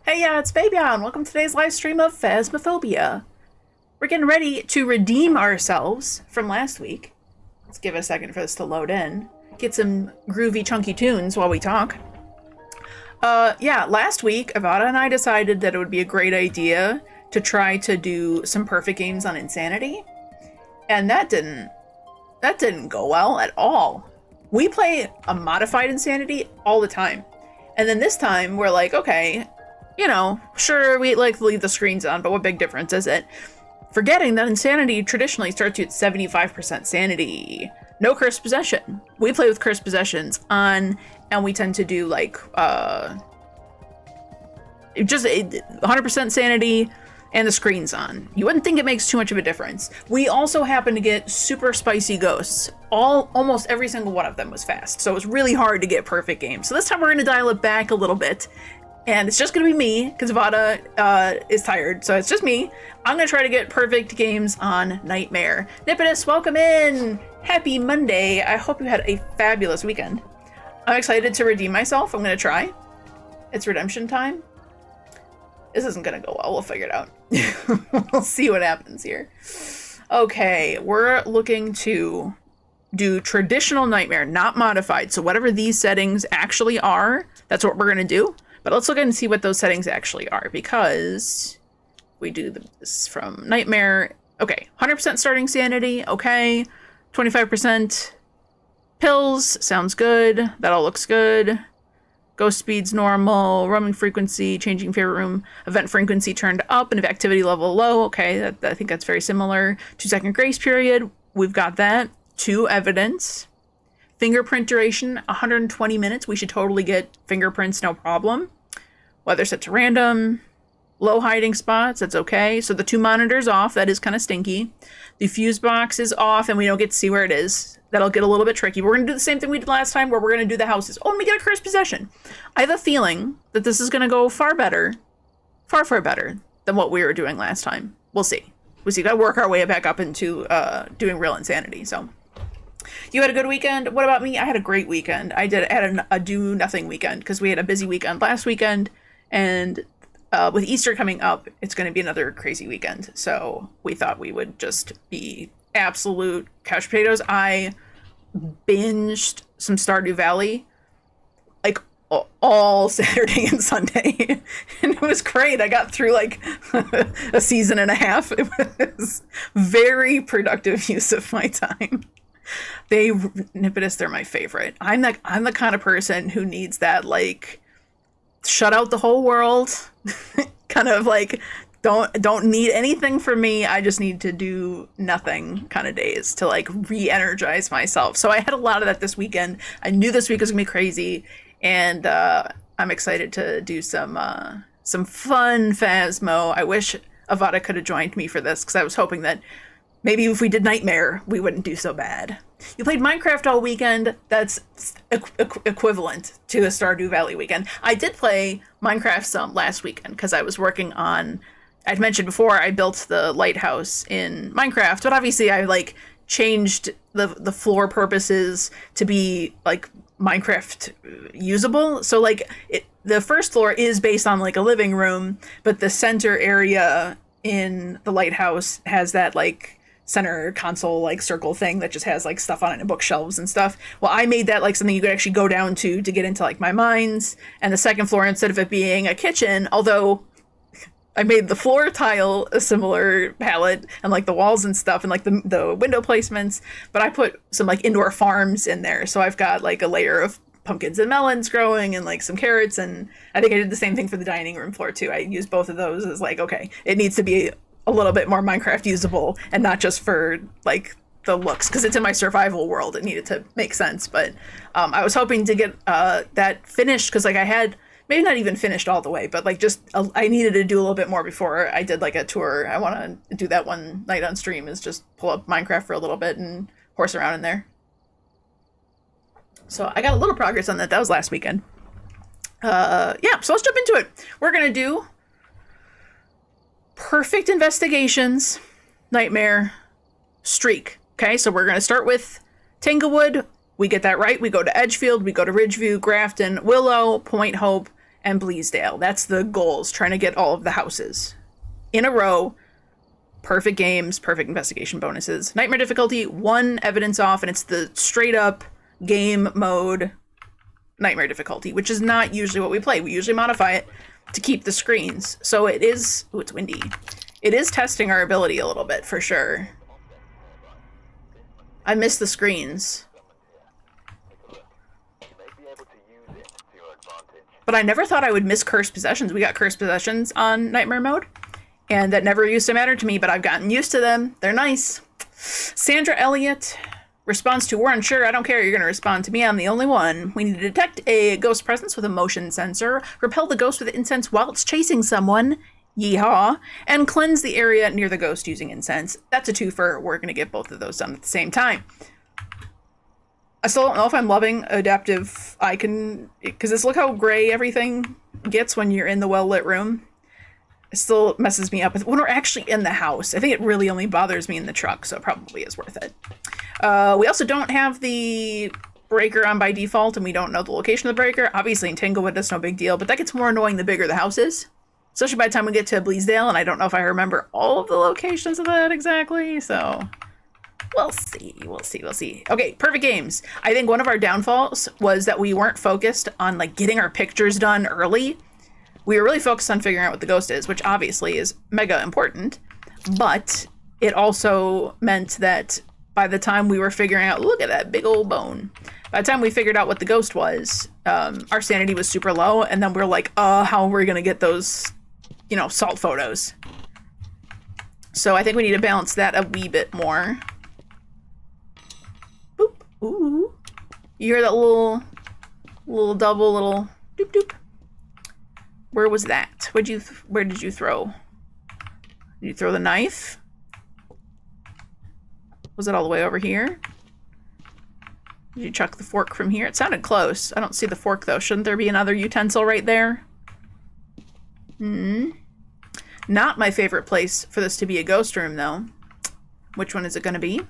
Hey, yeah, it's BabeYaa, and welcome to today's live stream of Phasmophobia. We're getting ready to redeem ourselves from last week. Let's give it a second for this to load in. Get some groovy, chunky tunes while we talk. Yeah, last week, Avada and I decided that it would be a great idea to try to do some perfect games on Insanity. And that didn't go well at all. We play a modified Insanity all the time. And then this time, we're like, okay, you know, sure, we like to leave the screens on, but what big difference is it? Forgetting that Insanity traditionally starts you at 75% sanity. No cursed possession. We play with cursed possessions on, and we tend to do like, just 100% sanity and the screens on. You wouldn't think it makes too much of a difference. We also happen to get super spicy ghosts. Almost every single one of them was fast, so it was really hard to get perfect games. So this time we're gonna dial it back a little bit. And it's just gonna be me, because Avada is tired, so it's just me. I'm gonna try to get perfect games on Nightmare. Nipidus, welcome in! Happy Monday. I hope you had a fabulous weekend. I'm excited to redeem myself. I'm gonna try. It's redemption time. This isn't gonna go well. We'll figure it out. We'll see what happens here. Okay, we're looking to do traditional Nightmare, not modified. So whatever these settings actually are, that's what we're gonna do. But let's look and see what those settings actually are, because we do this from Nightmare. Okay, 100% starting sanity, okay. 25% pills, sounds good. That all looks good. Ghost speed's normal. Roaming frequency, changing favorite room. Event frequency turned up and activity level low. Okay, I think that's very similar. 2-second grace period, we've got that. 2 evidence. Fingerprint duration, 120 minutes. We should totally get fingerprints, no problem. Weather set to random. Low hiding spots, that's okay. So the 2 monitors off, that is kind of stinky. The fuse box is off and we don't get to see where it is. That'll get a little bit tricky. We're going to do the same thing we did last time, where we're going to do the houses. Oh, and we get a cursed possession. I have a feeling that this is going to go far better. Far, far better than what we were doing last time. We'll see. Got to work our way back up into doing real Insanity, so. You had a good weekend. What about me? I had a great weekend. I had a do nothing weekend because we had a busy weekend last weekend, and with Easter coming up, it's going to be another crazy weekend. So we thought we would just be absolute couch potatoes. I binged some Stardew Valley like all Saturday and Sunday, and it was great. I got through like a season and a half. It was very productive use of my time. Nipidus, they're my favorite. I'm the kind of person who needs that, like, shut out the whole world, kind of like don't need anything from me. I just need to do nothing kind of days to like re-energize myself. So I had a lot of that this weekend. I knew this week was gonna be crazy, and I'm excited to do some fun Phasmo. I wish Avada could have joined me for this, because I was hoping that maybe if we did Nightmare, we wouldn't do so bad. You played Minecraft all weekend. That's equivalent to a Stardew Valley weekend. I did play Minecraft some last weekend because I was working on, I'd mentioned before, I built the lighthouse in Minecraft, but obviously I like changed the floor purposes to be like Minecraft usable. So like the first floor is based on like a living room, but the center area in the lighthouse has that like center console like circle thing that just has like stuff on it and bookshelves and stuff. Well, I made that like something you could actually go down to get into like my mines. And the second floor, instead of it being a kitchen, although I made the floor tile a similar palette and like the walls and stuff and like the window placements, but I put some like indoor farms in there. So I've got like a layer of pumpkins and melons growing and like some carrots, and I think I did the same thing for the dining room floor too. I used both of those as like, okay, it needs to be a little bit more Minecraft usable and not just for like the looks, because it's in my survival world. It needed to make sense, but I was hoping to get that finished, because like I had maybe not even finished all the way, but like just I needed to do a little bit more before I did like a tour. I want to do that one night on stream, is just pull up Minecraft for a little bit and horse around in there. So I got a little progress on that. That was last weekend. Yeah, so let's jump into it. We're gonna do perfect investigations, Nightmare, streak. Okay, so we're gonna start with Tanglewood. We get that right. We go to Edgefield. We go to Ridgeview, Grafton, Willow, Point Hope, and Bleasdale. That's the goals, trying to get all of the houses in a row. Perfect games, perfect investigation bonuses. Nightmare difficulty, 1 evidence off, and it's the straight up game mode nightmare difficulty, which is not usually what we play. We usually modify it to keep the screens. So it is, ooh, it's windy. It is testing our ability a little bit, for sure. I miss the screens. But I never thought I would miss cursed possessions. We got cursed possessions on nightmare mode, and that never used to matter to me, but I've gotten used to them. They're nice. Sandra Elliott responds to, we're unsure. I don't care. You're going to respond to me. I'm the only one. We need to detect a ghost presence with a motion sensor, repel the ghost with incense while it's chasing someone, yeehaw, and cleanse the area near the ghost using incense. That's a twofer. We're going to get both of those done at the same time. I still don't know if I'm loving adaptive icon, because just look how gray everything gets when you're in the well-lit room. It still messes me up when we're actually in the house. I think it really only bothers me in the truck, so it probably is worth it. We also don't have the breaker on by default, and we don't know the location of the breaker. Obviously in Tanglewood, that's no big deal, but that gets more annoying the bigger the house is. Especially by the time we get to Bleasdale, and I don't know if I remember all of the locations of that exactly, so we'll see, we'll see, we'll see. Okay, perfect games. I think one of our downfalls was that we weren't focused on like getting our pictures done early. We were really focused on figuring out what the ghost is, which obviously is mega important, but it also meant that by the time we were figuring out, look at that big old bone. By the time we figured out what the ghost was, our sanity was super low, and then we were like, how are we gonna get those, you know, salt photos? So I think we need to balance that a wee bit more. Boop. Ooh. You hear that little double little doop doop? Where was that? Where did you throw? Did you throw the knife? Was it all the way over here? Did you chuck the fork from here? It sounded close. I don't see the fork though. Shouldn't there be another utensil right there? Not my favorite place for this to be a ghost room though. Which one is it gonna be?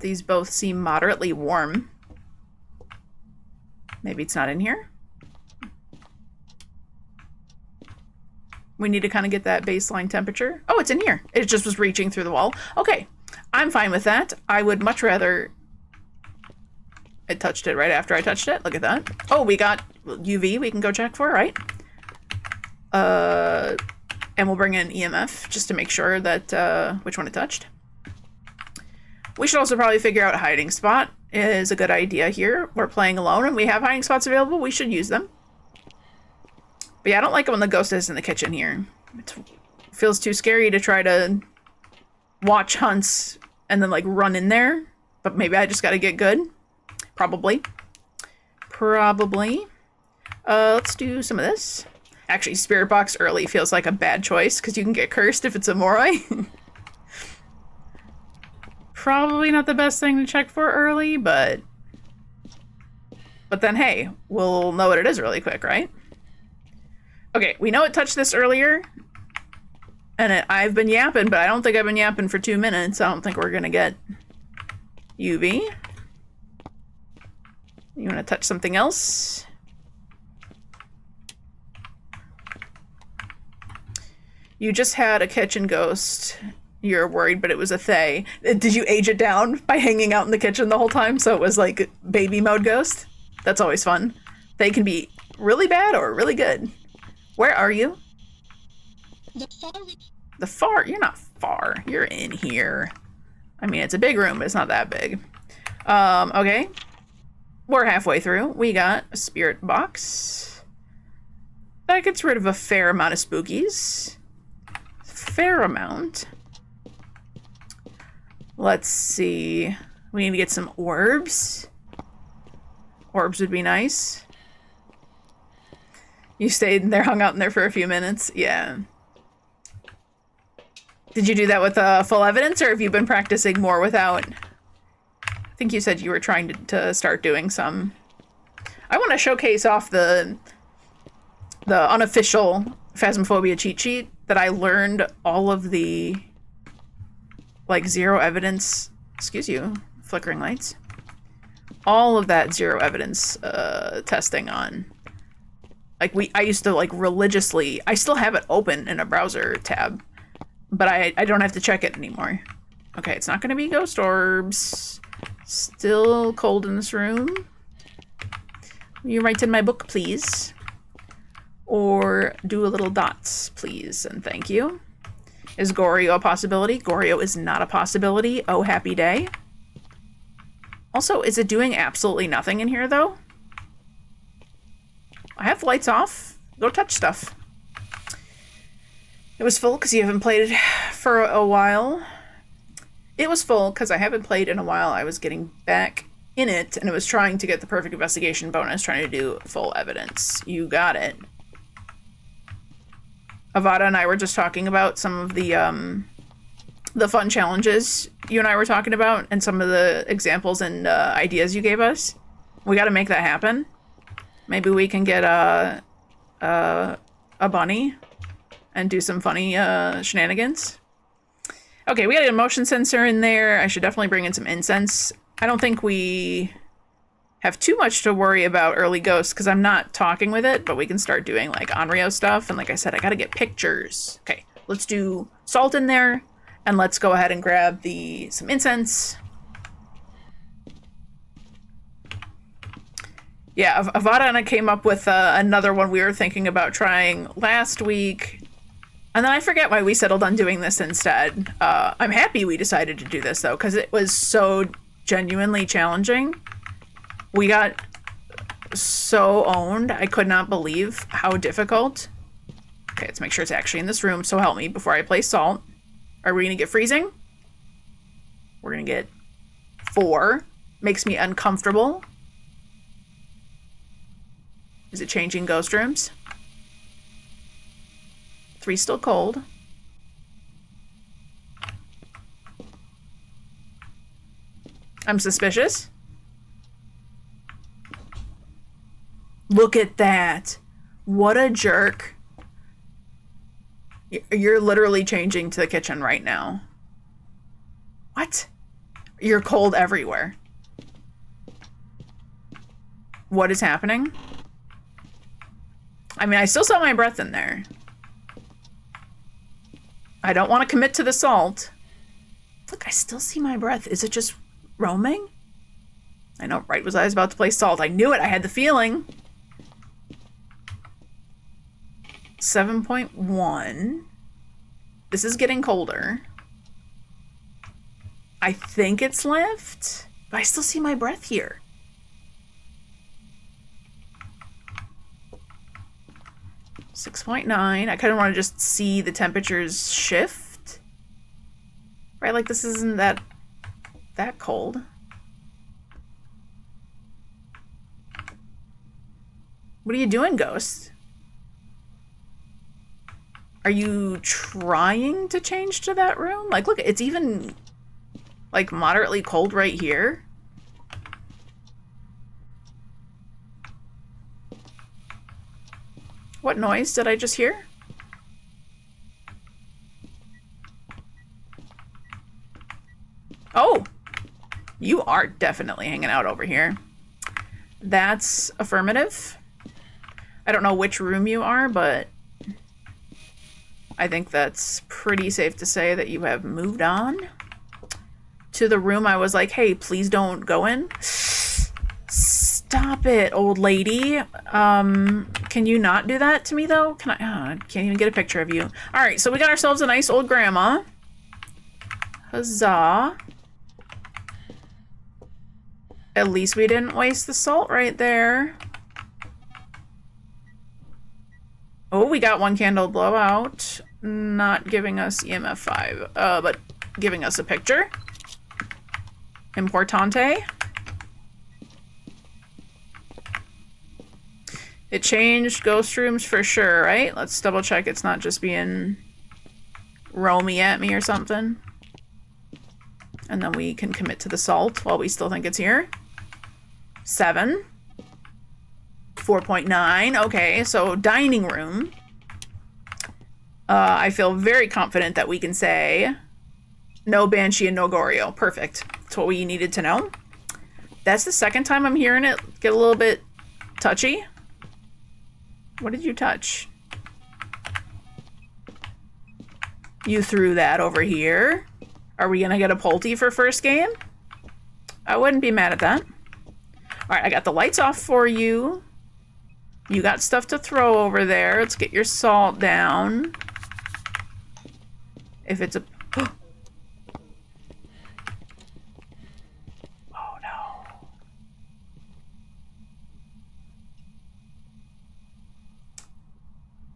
These both seem moderately warm. Maybe it's not in here. We need to kind of get that baseline temperature. Oh, it's in here. It just was reaching through the wall. Okay, I'm fine with that. I would much rather it touched it right after I touched it. Look at that. Oh, we got UV we can go check for, right? And we'll bring in EMF just to make sure that which one it touched. We should also probably figure out a hiding spot is a good idea here. We're playing alone and we have hiding spots available. We should use them. But yeah, I don't like it when the ghost is in the kitchen here. It feels too scary to try to watch hunts and then like run in there. But maybe I just gotta get good. Probably. Let's do some of this. Actually, Spirit Box early feels like a bad choice because you can get cursed if it's a Moroi. Probably not the best thing to check for early, but then hey, we'll know what it is really quick, right? Okay, we know it touched this earlier, and I've been yapping, but I don't think I've been yapping for 2 minutes. I don't think we're gonna get UV. You wanna touch something else? You just had a kitchen ghost. You're worried, but it was a Thay. Did you age it down by hanging out in the kitchen the whole time so it was like baby mode ghost? That's always fun. They can be really bad or really good. Where are you? The far? You're not far. You're in here. I mean, it's a big room, but it's not that big. Okay. We're halfway through. We got a spirit box. That gets rid of a fair amount of spookies. Fair amount. Let's see. We need to get some orbs. Orbs would be nice. You stayed in there, hung out in there for a few minutes? Yeah. Did you do that with full evidence, or have you been practicing more without? I think you said you were trying to start doing some. I want to showcase off the unofficial Phasmophobia cheat sheet that I learned all of the like zero evidence, excuse you, flickering lights. all of that zero evidence testing on. Like I used to like religiously, I still have it open in a browser tab, but I don't have to check it anymore. Okay, it's not gonna be ghost orbs. Still cold in this room. Will you write in my book, please? Or do a little dots, please, and thank you. Is Goryo a possibility? Goryo is not a possibility. Oh, happy day. Also, is it doing absolutely nothing in here, though? I have the lights off. Go touch stuff. It was full because you haven't played it for a while. It was full because I haven't played in a while. I was getting back in it, and it was trying to get the perfect investigation bonus, trying to do full evidence. You got it. Avada and I were just talking about some of the fun challenges you and I were talking about, and some of the examples and ideas you gave us. We got to make that happen. Maybe we can get a bunny and do some funny shenanigans. Okay, we got a motion sensor in there. I should definitely bring in some incense. I don't think we have too much to worry about early ghosts because I'm not talking with it, but we can start doing like Onryo stuff. And like I said, I got to get pictures. Okay, let's do salt in there, and let's go ahead and grab some incense. Yeah, Avada and I came up with another one we were thinking about trying last week. And then I forget why we settled on doing this instead. I'm happy we decided to do this, though, because it was so genuinely challenging. We got so owned. I could not believe how difficult. Okay, let's make sure it's actually in this room, so help me before I place salt. Are we going to get freezing? We're going to get 4. Makes me uncomfortable. Is it changing ghost rooms? 3 still cold. I'm suspicious. Look at that. What a jerk. You're literally changing to the kitchen right now. What? You're cold everywhere. What is happening? I mean, I still saw my breath in there. I don't want to commit to the salt. Look, I still see my breath. Is it just roaming? I know, right as I was about to place salt. I knew it. I had the feeling. 7.1. This is getting colder. I think it's left, but I still see my breath here. .9. I kind of want to just see the temperatures shift. Right, like this isn't that cold. What are you doing, Ghost? Are you trying to change to that room? Like, look, it's even like moderately cold right here. What noise did I just hear? Oh, you are definitely hanging out over here. That's affirmative. I don't know which room you are, but I think that's pretty safe to say that you have moved on to the room I was like, hey, please don't go in. Stop it, old lady. Can you not do that to me, though? Can I? Oh, I can't even get a picture of you. All right, so we got ourselves a nice old grandma. Huzzah. At least we didn't waste the salt right there. Oh, we got 1 candle blowout. Not giving us EMF 5, but giving us a picture. Importante. It changed ghost rooms for sure, right? Let's double check it's not just being roamy at me or something. And then we can commit to the salt while we still think it's here. 7. 4.9. Okay, so dining room. I feel very confident that we can say no Banshee and no Goryo. Perfect. That's what we needed to know. That's the second time I'm hearing it get a little bit touchy. What did you touch? You threw that over here. Are we gonna get a Pulte for first game? I wouldn't be mad at that. Alright, I got the lights off for you. You got stuff to throw over there. Let's get your salt down. If it's a... Oh no.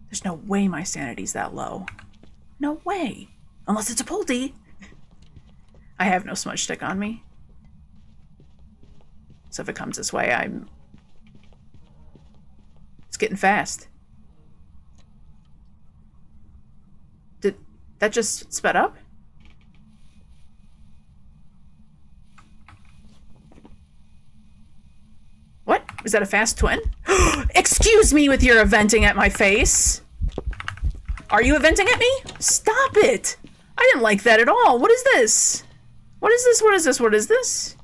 There's no way my sanity's that low. No way. Unless it's a Pulte. I have no smudge stick on me. So if it comes this way, I'm... It's getting fast. Did that just sped up? What? Is that a fast twin? Excuse me with your eventing at my face. Are you eventing at me? Stop it. I didn't like that at all. What is this? What is this? What is this? What is this?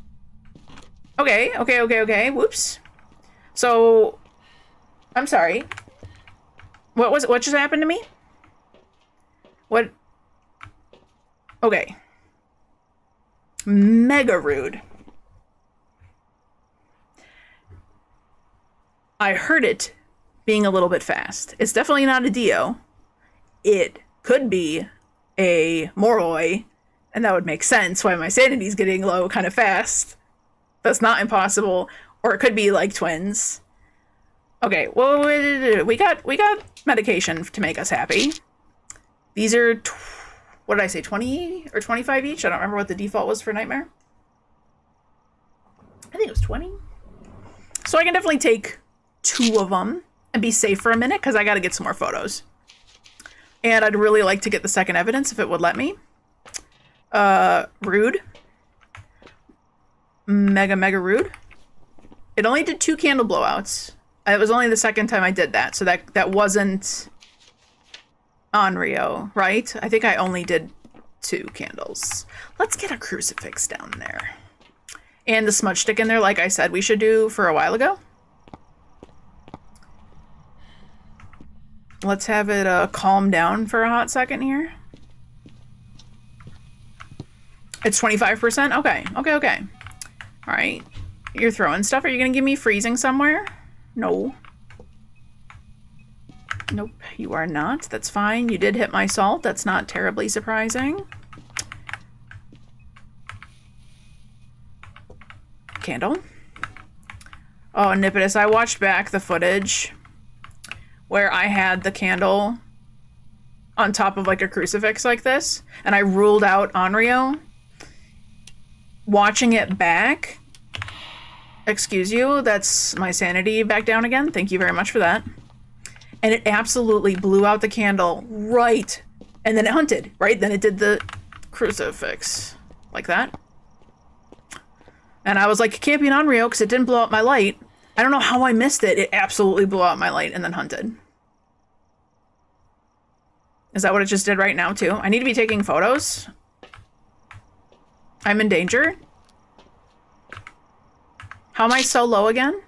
Okay, okay, okay, okay. Whoops. So, I'm sorry. What just happened to me? What? Okay. Mega rude. I heard it being a little bit fast. It's definitely not a Dio. It could be a Moroi, and that would make sense why my sanity's getting low kind of fast. That's not impossible. Or it could be like twins. Okay, well, we got medication to make us happy. These are, what did I say, 20 or 25 each? I don't remember what the default was for Nightmare. I think it was 20. So I can definitely take 2 of them and be safe for a minute because I got to get some more photos. And I'd really like to get the second evidence if it would let me. Rude. Mega rude. It only did 2 candle blowouts. It was only the second time I did that, so that wasn't Onryo, right? I think I only did 2 candles. Let's get a crucifix down there. And the smudge stick in there, like I said we should do for a while ago. Let's have it calm down for a hot second here. It's 25%? Okay, okay, okay. All right. You're throwing stuff. Are you going to give me freezing somewhere? No. Nope, you are not. That's fine. You did hit my salt. That's not terribly surprising. Candle. Oh, Nipidus, I watched back the footage where I had the candle on top of like a crucifix like this, and I ruled out Onryo. Watching it back, excuse you, that's my sanity back down again. Thank you very much for that. And it absolutely blew out the candle right, and then it hunted, right? Then it did the crucifix like that. And I was like, it can't be an Onryo because it didn't blow out my light. I don't know how I missed it. It absolutely blew out my light and then hunted. Is that what it just did right now too? I need to be taking photos. I'm in danger. How am I so low again?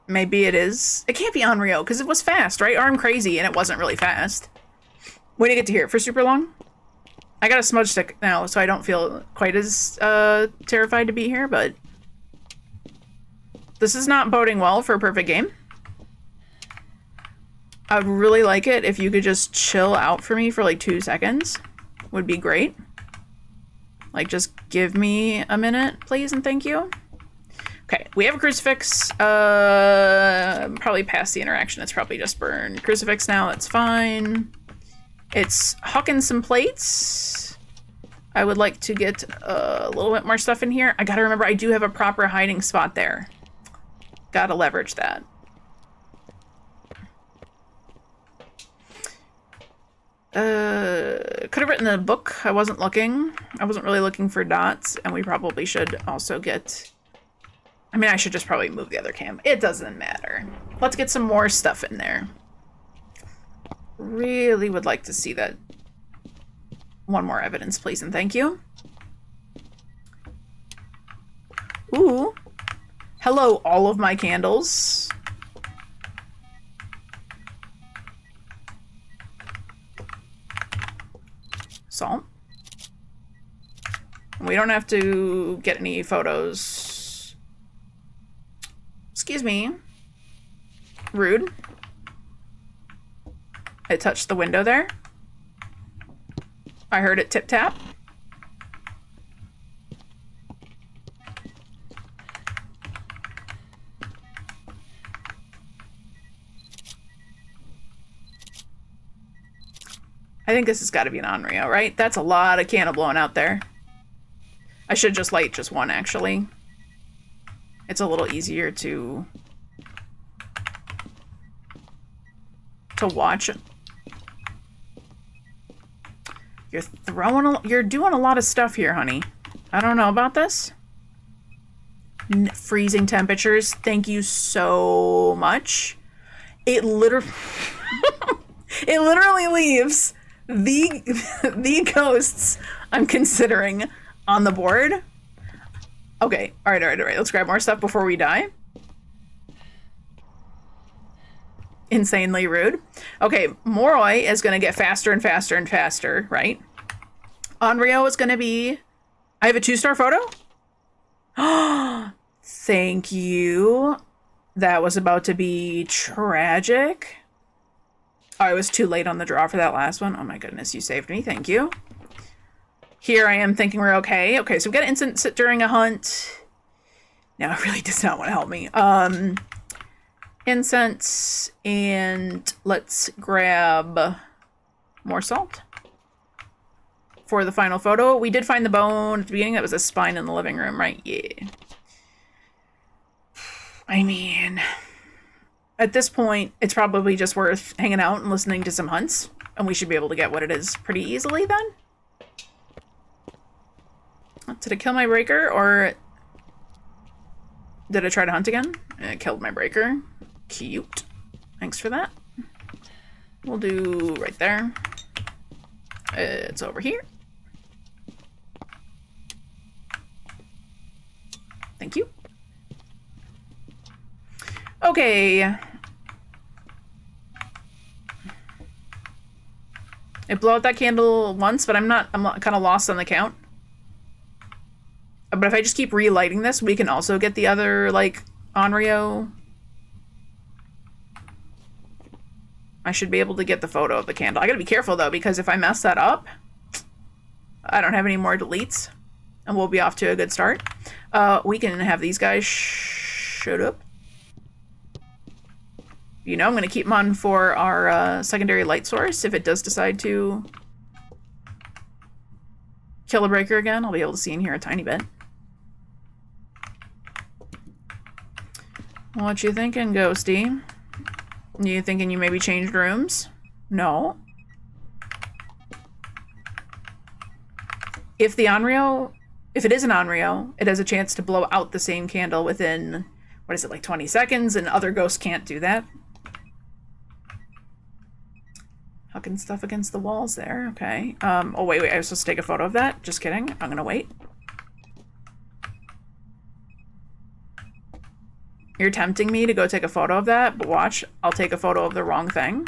Maybe it is. It can't be Onryo because it was fast, right? Or I'm crazy and it wasn't really fast. When do you get to hear it for super long? I got a smudge stick now, so I don't feel quite as terrified to be here, but this is not boding well for a perfect game. I would really like it if you could just chill out for me for like 2 seconds. Would be great. Like, just give me a minute, please, and thank you. Okay, we have a crucifix. Probably past the interaction. It's probably just burned crucifix now. That's fine. It's hucking some plates. I would like to get a little bit more stuff in here. I gotta remember I do have a proper hiding spot there. Gotta leverage that. Could have written a book. I wasn't looking. I wasn't really looking for dots, and we probably should also get... I mean, I should just probably move the other cam. It doesn't matter. Let's get some more stuff in there. Really would like to see that. One more evidence, please, and thank you. Ooh. Hello, all of my candles. Salt. We don't have to get any photos. Excuse me. Rude. I touched the window there. I heard it tip-tap. I think this has got to be an Onryo, right? That's a lot of candle blowing out there. I should just light just one, actually. It's a little easier to watch. You're doing a lot of stuff here, honey. I don't know about this. Freezing temperatures. Thank you so much. It literally it literally leaves the ghosts I'm considering on the board. Okay, all right. Let's grab more stuff before we die. Insanely rude. Okay, Moroi is gonna get faster and faster and faster, right? Onryo is gonna be... I have a 2-star photo? Thank you. That was about to be tragic. Oh, I was too late on the draw for that last one. Oh my goodness, you saved me. Thank you. Here I am thinking we're okay. Okay, so we've got an instant during a hunt. No, it really does not want to help me. Incense, and let's grab more salt for the final photo. We did find the bone at the beginning. That was a spine in the living room, right? Yeah. I mean, at this point, it's probably just worth hanging out and listening to some hunts, and we should be able to get what it is pretty easily then. Did it kill my breaker, or did I try to hunt again? It killed my breaker. Cute. Thanks for that. We'll do right there. It's over here. Thank you. Okay. It blew out that candle once, but I'm kind of lost on the count. But if I just keep relighting this, we can also get the other, like, Onryo. I should be able to get the photo of the candle. I gotta be careful, though, because if I mess that up, I don't have any more deletes, and we'll be off to a good start. We can have these guys shut up. You know, I'm gonna keep them on for our secondary light source. If it does decide to kill a breaker again, I'll be able to see in here a tiny bit. What you thinking, Ghosty? You thinking you maybe changed rooms? No. If the Onryo, if it is an Onryo, it has a chance to blow out the same candle within, what is it, like 20 seconds, and other ghosts can't do that. Hucking stuff against the walls there, okay. Oh wait, I was supposed to take a photo of that? Just kidding, I'm gonna wait. You're tempting me to go take a photo of that, but watch, I'll take a photo of the wrong thing.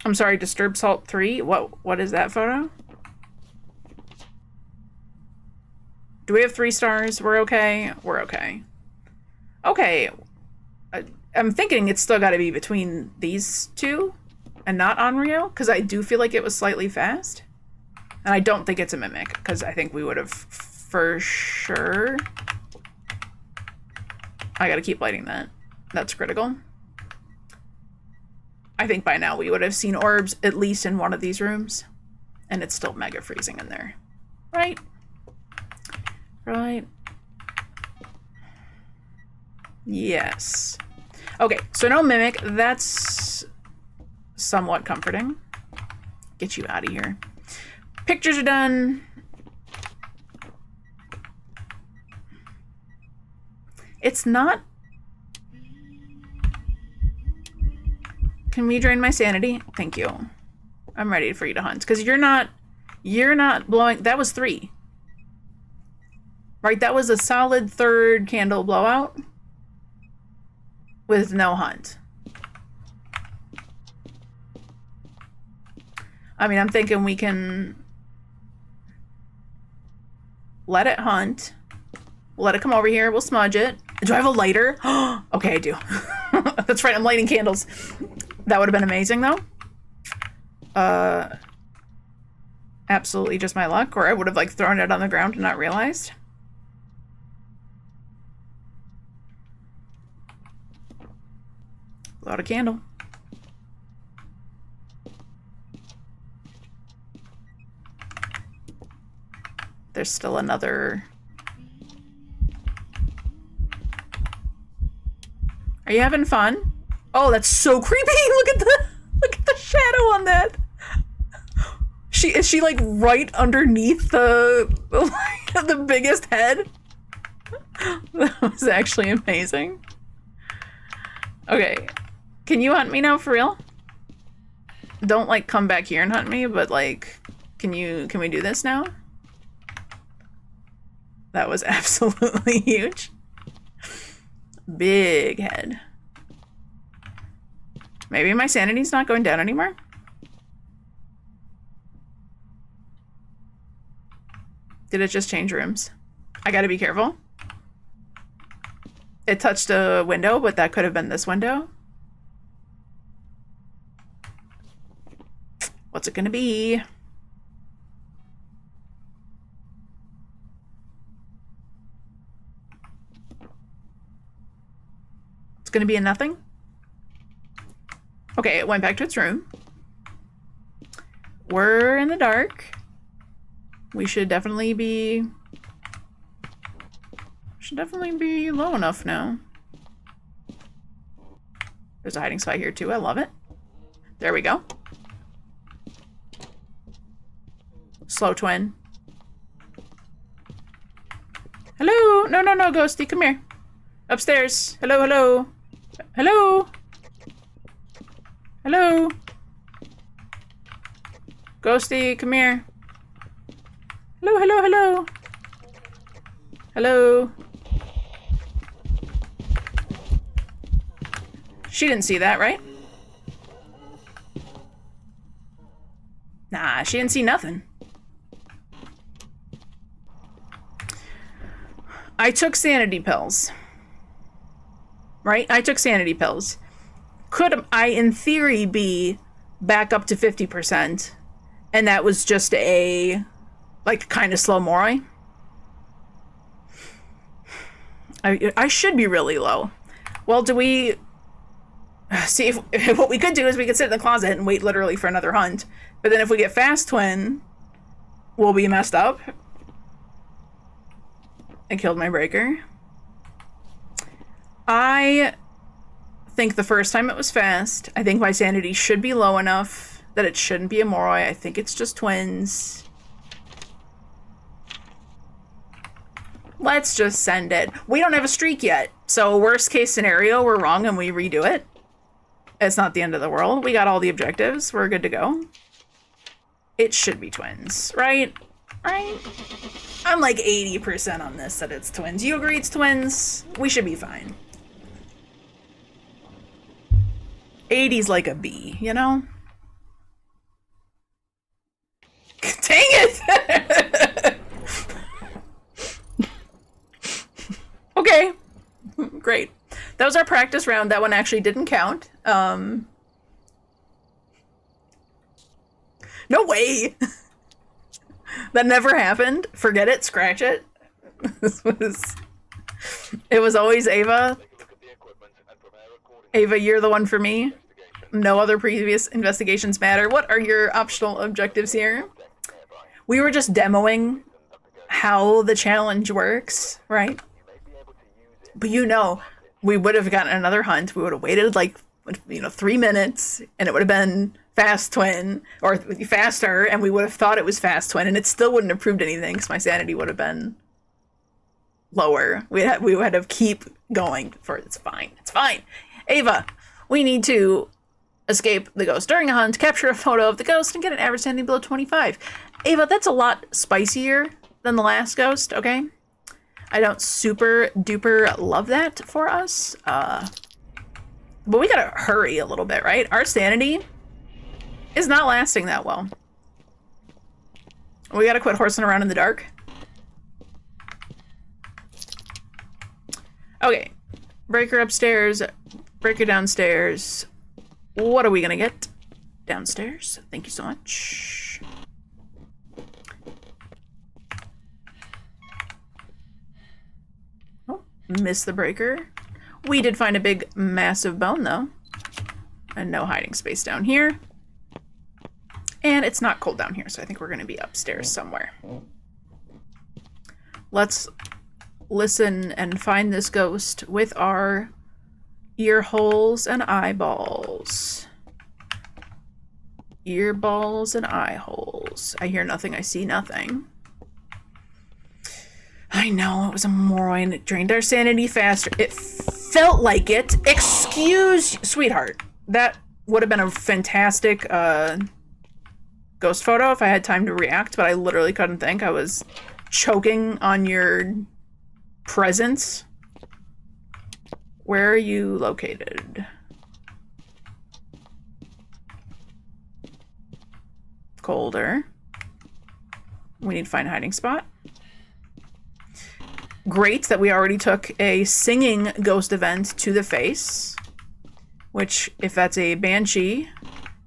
I'm sorry, Disturb Salt 3? What is that photo? Do we have 3 stars? We're okay? We're okay. Okay. I'm thinking it's still got to be between these two and not Onryo, because I do feel like it was slightly fast. And I don't think it's a mimic, because I think we would have for sure. I gotta keep lighting that. That's critical. I think by now we would have seen orbs at least in one of these rooms. And it's still mega freezing in there. Right? Right. Yes. Okay, so no mimic. That's somewhat comforting. Get you out of here. Pictures are done. It's not... Can we drain my sanity? Thank you. I'm ready for you to hunt. Because you're not blowing... That was 3. Right, that was a solid 3rd candle blowout. With no hunt. I mean, I'm thinking we can... Let it hunt. We'll let it come over here. We'll smudge it. Do I have a lighter? Okay, I do. That's right, I'm lighting candles. That would have been amazing, though. Absolutely just my luck. Or I would have, like, thrown it on the ground and not realized. Blow out a candle. There's still another... Are you having fun? Oh, that's so creepy! Look at the shadow on that! Is she like right underneath the biggest head? That was actually amazing. Okay. Can you hunt me now for real? Don't like come back here and hunt me, but like can we do this now? That was absolutely huge. Big head. Maybe my sanity's not going down anymore? Did it just change rooms? I gotta be careful. It touched a window, but that could have been this window. What's it gonna be? It's gonna be a nothing? Okay, it went back to its room. We're in the dark. We should definitely be low enough now. There's a hiding spot here too. I love it. There we go. Slow twin. Hello. No, Ghosty, come here. Upstairs. Hello, hello. Hello. Hello. Ghosty, come here. Hello, hello, hello. Hello. She didn't see that, right? Nah, she didn't see nothing. I took sanity pills. Right? I took sanity pills. Could I, in theory, be back up to 50%? And that was just a, like, kind of slow Moroi? I should be really low. Well, do we... See, if what we could do is we could sit in the closet and wait literally for another hunt. But then if we get fast twin, we'll be messed up. I killed my breaker. I think the first time it was fast. I think my sanity should be low enough that it shouldn't be a Moroi. I think it's just twins. Let's just send it. We don't have a streak yet. So worst case scenario, we're wrong and we redo it. It's not the end of the world. We got all the objectives. We're good to go. It should be twins, right? Right? I'm like 80% on this that it's twins. You agree it's twins? We should be fine. 80's like a B, you know? Dang it! Okay. Great. That was our practice round. That one actually didn't count. No way! That never happened. Forget it. Scratch it. It was always Ava. Ava, you're the one for me. No other previous investigations matter. What are your optional objectives here? We were just demoing how the challenge works, right? But you know, we would have gotten another hunt. We would have waited like, 3 minutes and it would have been fast twin or faster and we would have thought it was fast twin and it still wouldn't have proved anything because my sanity would have been lower. We had to keep going for it. It's fine. It's fine. Ava, we need to escape the ghost during a hunt, capture a photo of the ghost, and get an average standing below 25. Ava, that's a lot spicier than the last ghost, okay? I don't super duper love that for us. But we gotta hurry a little bit, right? Our sanity is not lasting that well. We gotta quit horsing around in the dark. Okay. Breaker upstairs. Breaker downstairs. What are we gonna get? Downstairs. Thank you so much. Oh, missed the breaker. We did find a big, massive bone, though. And no hiding space down here. And it's not cold down here, so I think we're gonna be upstairs somewhere. Let's listen and find this ghost with our ear holes and eyeballs. Earballs and eye holes. I hear nothing, I see nothing. I know, it was a moron. It drained our sanity faster. It felt like it. Excuse, sweetheart. That would have been a fantastic ghost photo if I had time to react, but I literally couldn't think. I was choking on your presence. Where are you located? Colder. We need to find a hiding spot. Great that we already took a singing ghost event to the face. Which, if that's a banshee,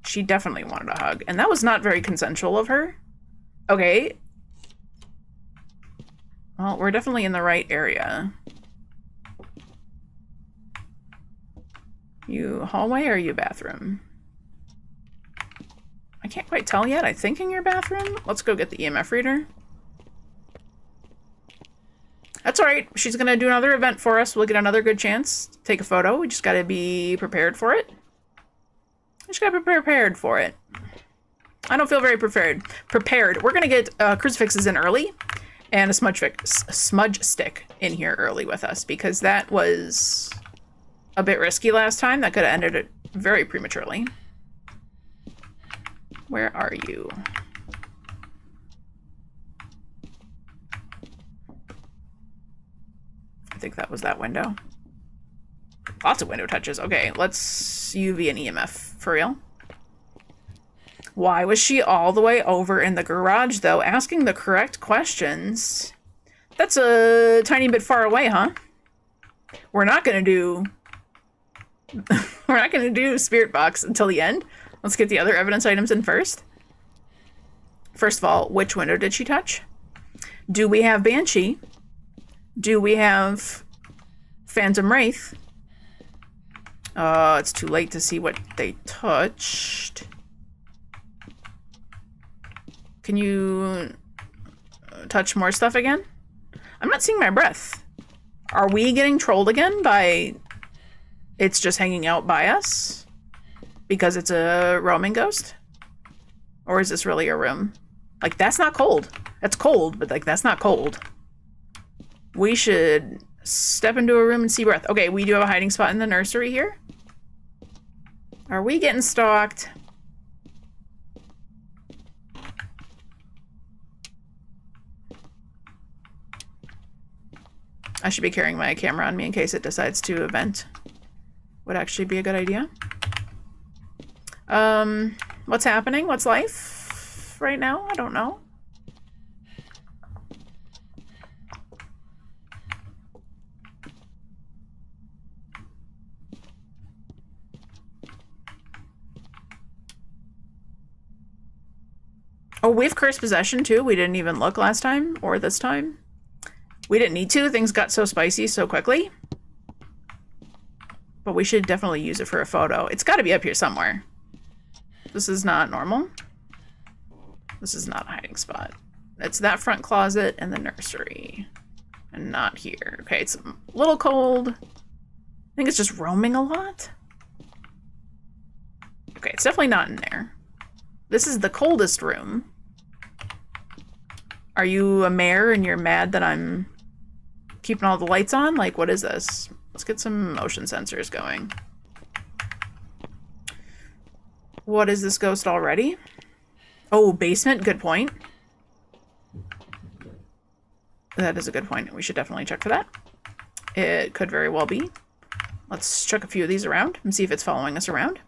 she definitely wanted a hug. And that was not very consensual of her. Okay. Well, we're definitely in the right area. You hallway or you bathroom? I can't quite tell yet. I think in your bathroom. Let's go get the EMF reader. That's alright. She's gonna do another event for us. We'll get another good chance to take a photo. We just gotta be prepared for it. Just gotta be prepared for it. I don't feel very prepared. We're gonna get crucifixes in early and a smudge stick in here early with us because that was a bit risky last time. That could have ended it very prematurely. Where are you? I think that was that window. Lots of window touches. Okay, let's UV and EMF. For real? Why was she all the way over in the garage, though, asking the correct questions? That's a tiny bit far away, huh? We're not gonna do... We're not gonna do Spirit Box until the end. Let's get the other evidence items in first. First of all, which window did she touch? Do we have Banshee? Do we have Phantom Wraith? It's too late to see what they touched. Can you touch more stuff again? I'm not seeing my breath. Are we getting trolled again by... It's just hanging out by us? Because it's a roaming ghost? Or is this really a room? Like, that's not cold. That's cold, but, like, that's not cold. We should step into a room and see breath. Okay, we do have a hiding spot in the nursery here. Are we getting stalked? I should be carrying my camera on me in case it decides to event. Would actually be a good idea. What's happening? What's life right now? I don't know. Oh, we have cursed possession too. We didn't even look last time or this time. We didn't need to. Things got so spicy so quickly. But we should definitely use it for a photo. It's got to be up here somewhere. This is not normal. This is not a hiding spot. It's that front closet and the nursery. And not here. Okay, it's a little cold. I think it's just roaming a lot. Okay, it's definitely not in there. This is the coldest room. Are you a mayor and you're mad that I'm keeping all the lights on? Like, what is this? Let's get some motion sensors going. What is this ghost already? Oh, basement. Good point. That is a good point. We should definitely check for that. It could very well be. Let's check a few of these around and see if it's following us around.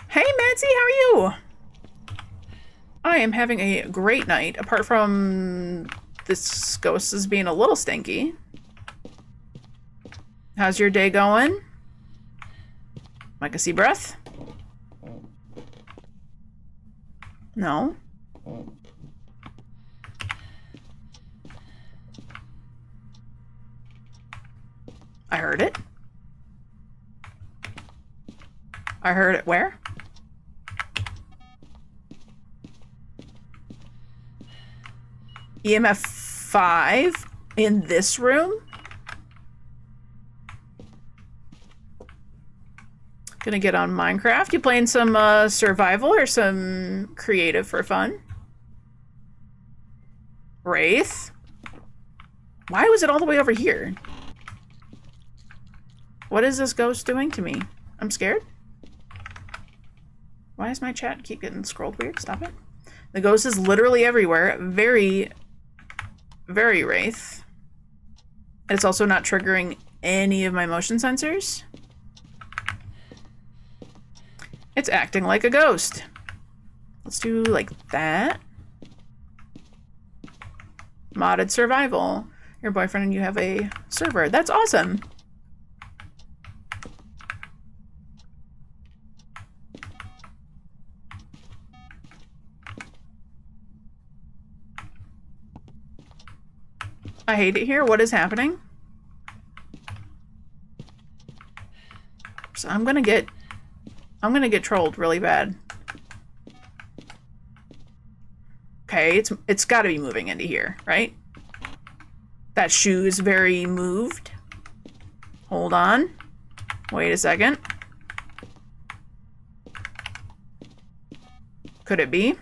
Hey, Madsy, how are you? I am having a great night, apart from this ghost is being a little stinky. How's your day going? Like a sea breath? No. I heard it. I heard it where? EMF 5 in this room? Gonna get on Minecraft. You playing some survival or some creative for fun? Wraith? Why was it all the way over here? What is this ghost doing to me? I'm scared. Why does my chat keep getting scrolled weird? Stop it. The ghost is literally everywhere. Very, very Wraith. It's also not triggering any of my motion sensors. It's acting like a ghost. Let's do like that. Modded survival. Your boyfriend and you have a server. That's awesome. I hate it here. What is happening? So I'm gonna get trolled really bad. Okay, it's gotta be moving into here, right? That shoe is very moved. Hold on. Wait a second. Could it be?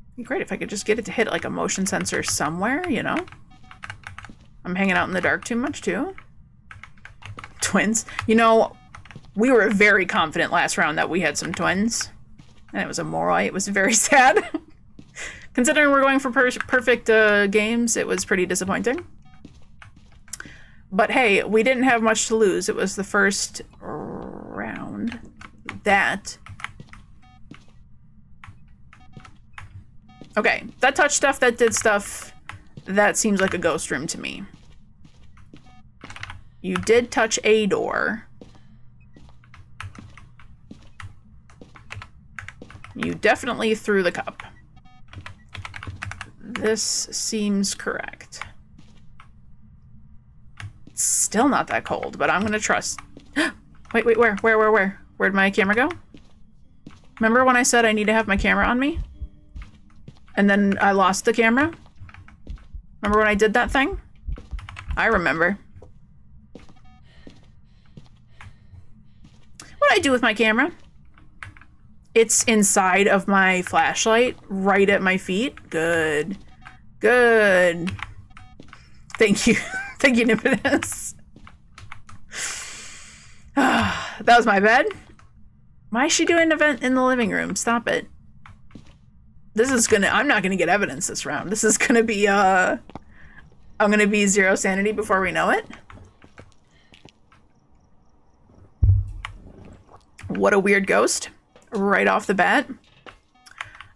It'd be great if I could just get it to hit like a motion sensor somewhere, you know? I'm hanging out in the dark too much, too. Twins. You know, we were very confident last round that we had some twins. And it was a Moroi. It was very sad. Considering we're going for perfect games, it was pretty disappointing. But hey, we didn't have much to lose. It was the first round. Okay, that touched stuff, that did stuff. That seems like a ghost room to me. You did touch a door. You definitely threw the cup. This seems correct. It's still not that cold, but I'm gonna trust. Wait, where? Where'd my camera go? Remember when I said I need to have my camera on me? And then I lost the camera? Remember when I did that thing? I remember. What did I do with my camera? It's inside of my flashlight, right at my feet. Good. Good. Thank you. Thank you, Nimbus. That was my bed. Why is she doing an event in the living room? Stop it. This is gonna, I'm not gonna get evidence this round. This is gonna be, I'm gonna be 0 sanity before we know it. What a weird ghost. Right off the bat.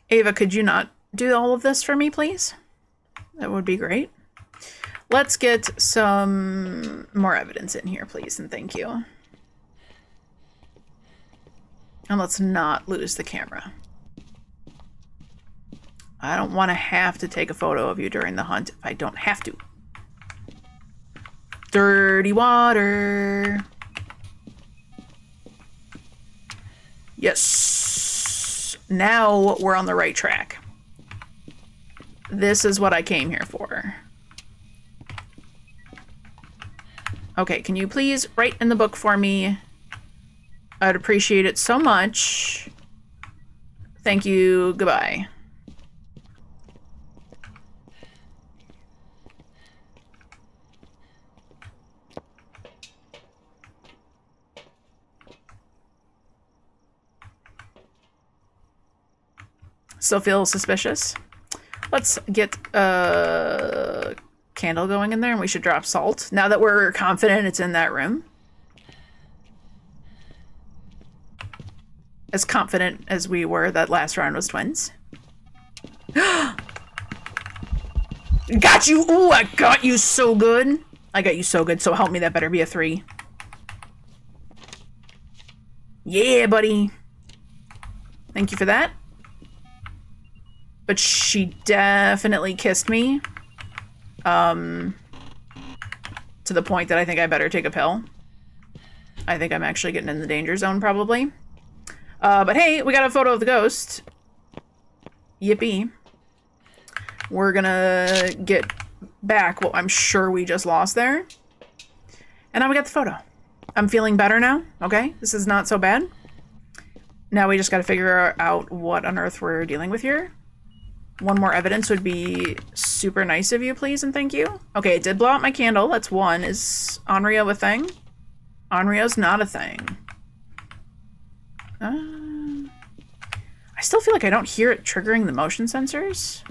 Ava, could you not do all of this for me, please? That would be great. Let's get some more evidence in here, please, and thank you. And let's not lose the camera. I don't want to have to take a photo of you during the hunt if I don't have to. Dirty water. Yes. Now we're on the right track. This is what I came here for. Okay, can you please write in the book for me? I'd appreciate it so much. Thank you. Goodbye. Still feel suspicious. Let's get a candle going in there, and we should drop salt. Now that we're confident it's in that room. As confident as we were that last round was twins. Got you! Ooh, I got you so good. I got you so good, so help me, that better be a 3. Yeah, buddy. Thank you for that. But she definitely kissed me. To the point that I think I better take a pill. I think I'm actually getting in the danger zone, probably. But hey, we got a photo of the ghost. Yippee. We're gonna get back what I'm sure we just lost there. And now we got the photo. I'm feeling better now, okay? This is not so bad. Now we just gotta figure out what on earth we're dealing with here. One more evidence would be super nice of you, please, and thank you. Okay, it did blow out my candle. That's one. Is Onryo a thing? Onryo's not a thing. I still feel like I don't hear it triggering the motion sensors.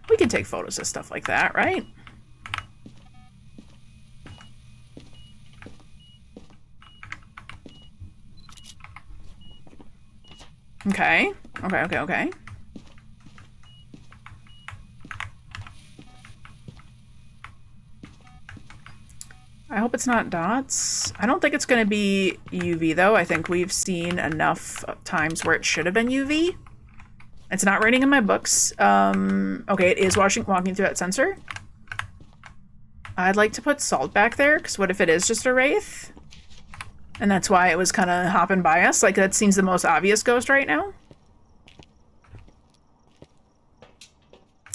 We can take photos of stuff like that, right? Okay. Okay. I hope it's not dots. I don't think it's going to be UV, though. I think we've seen enough times where it should have been UV. It's not raining in my books. Okay, it is walking through that sensor. I'd like to put salt back there, because what if it is just a wraith? And that's why it was kind of hopping by us. Like, that seems the most obvious ghost right now.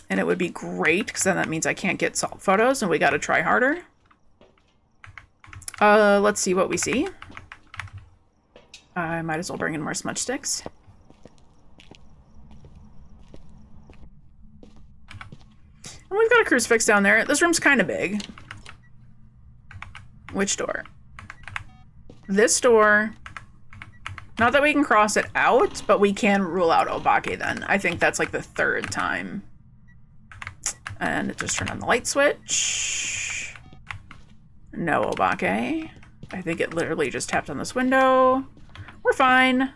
And it would be great, because then that means I can't get salt photos, and we gotta try harder. Let's see what we see. I might as well bring in more smudge sticks. And we've got a crucifix down there. This room's kind of big. Which door? This door. Not that we can cross it out, but we can rule out Obake then. I think that's like the 3rd time. And just turn on the light switch. No Obake. I think it literally just tapped on this window. We're fine.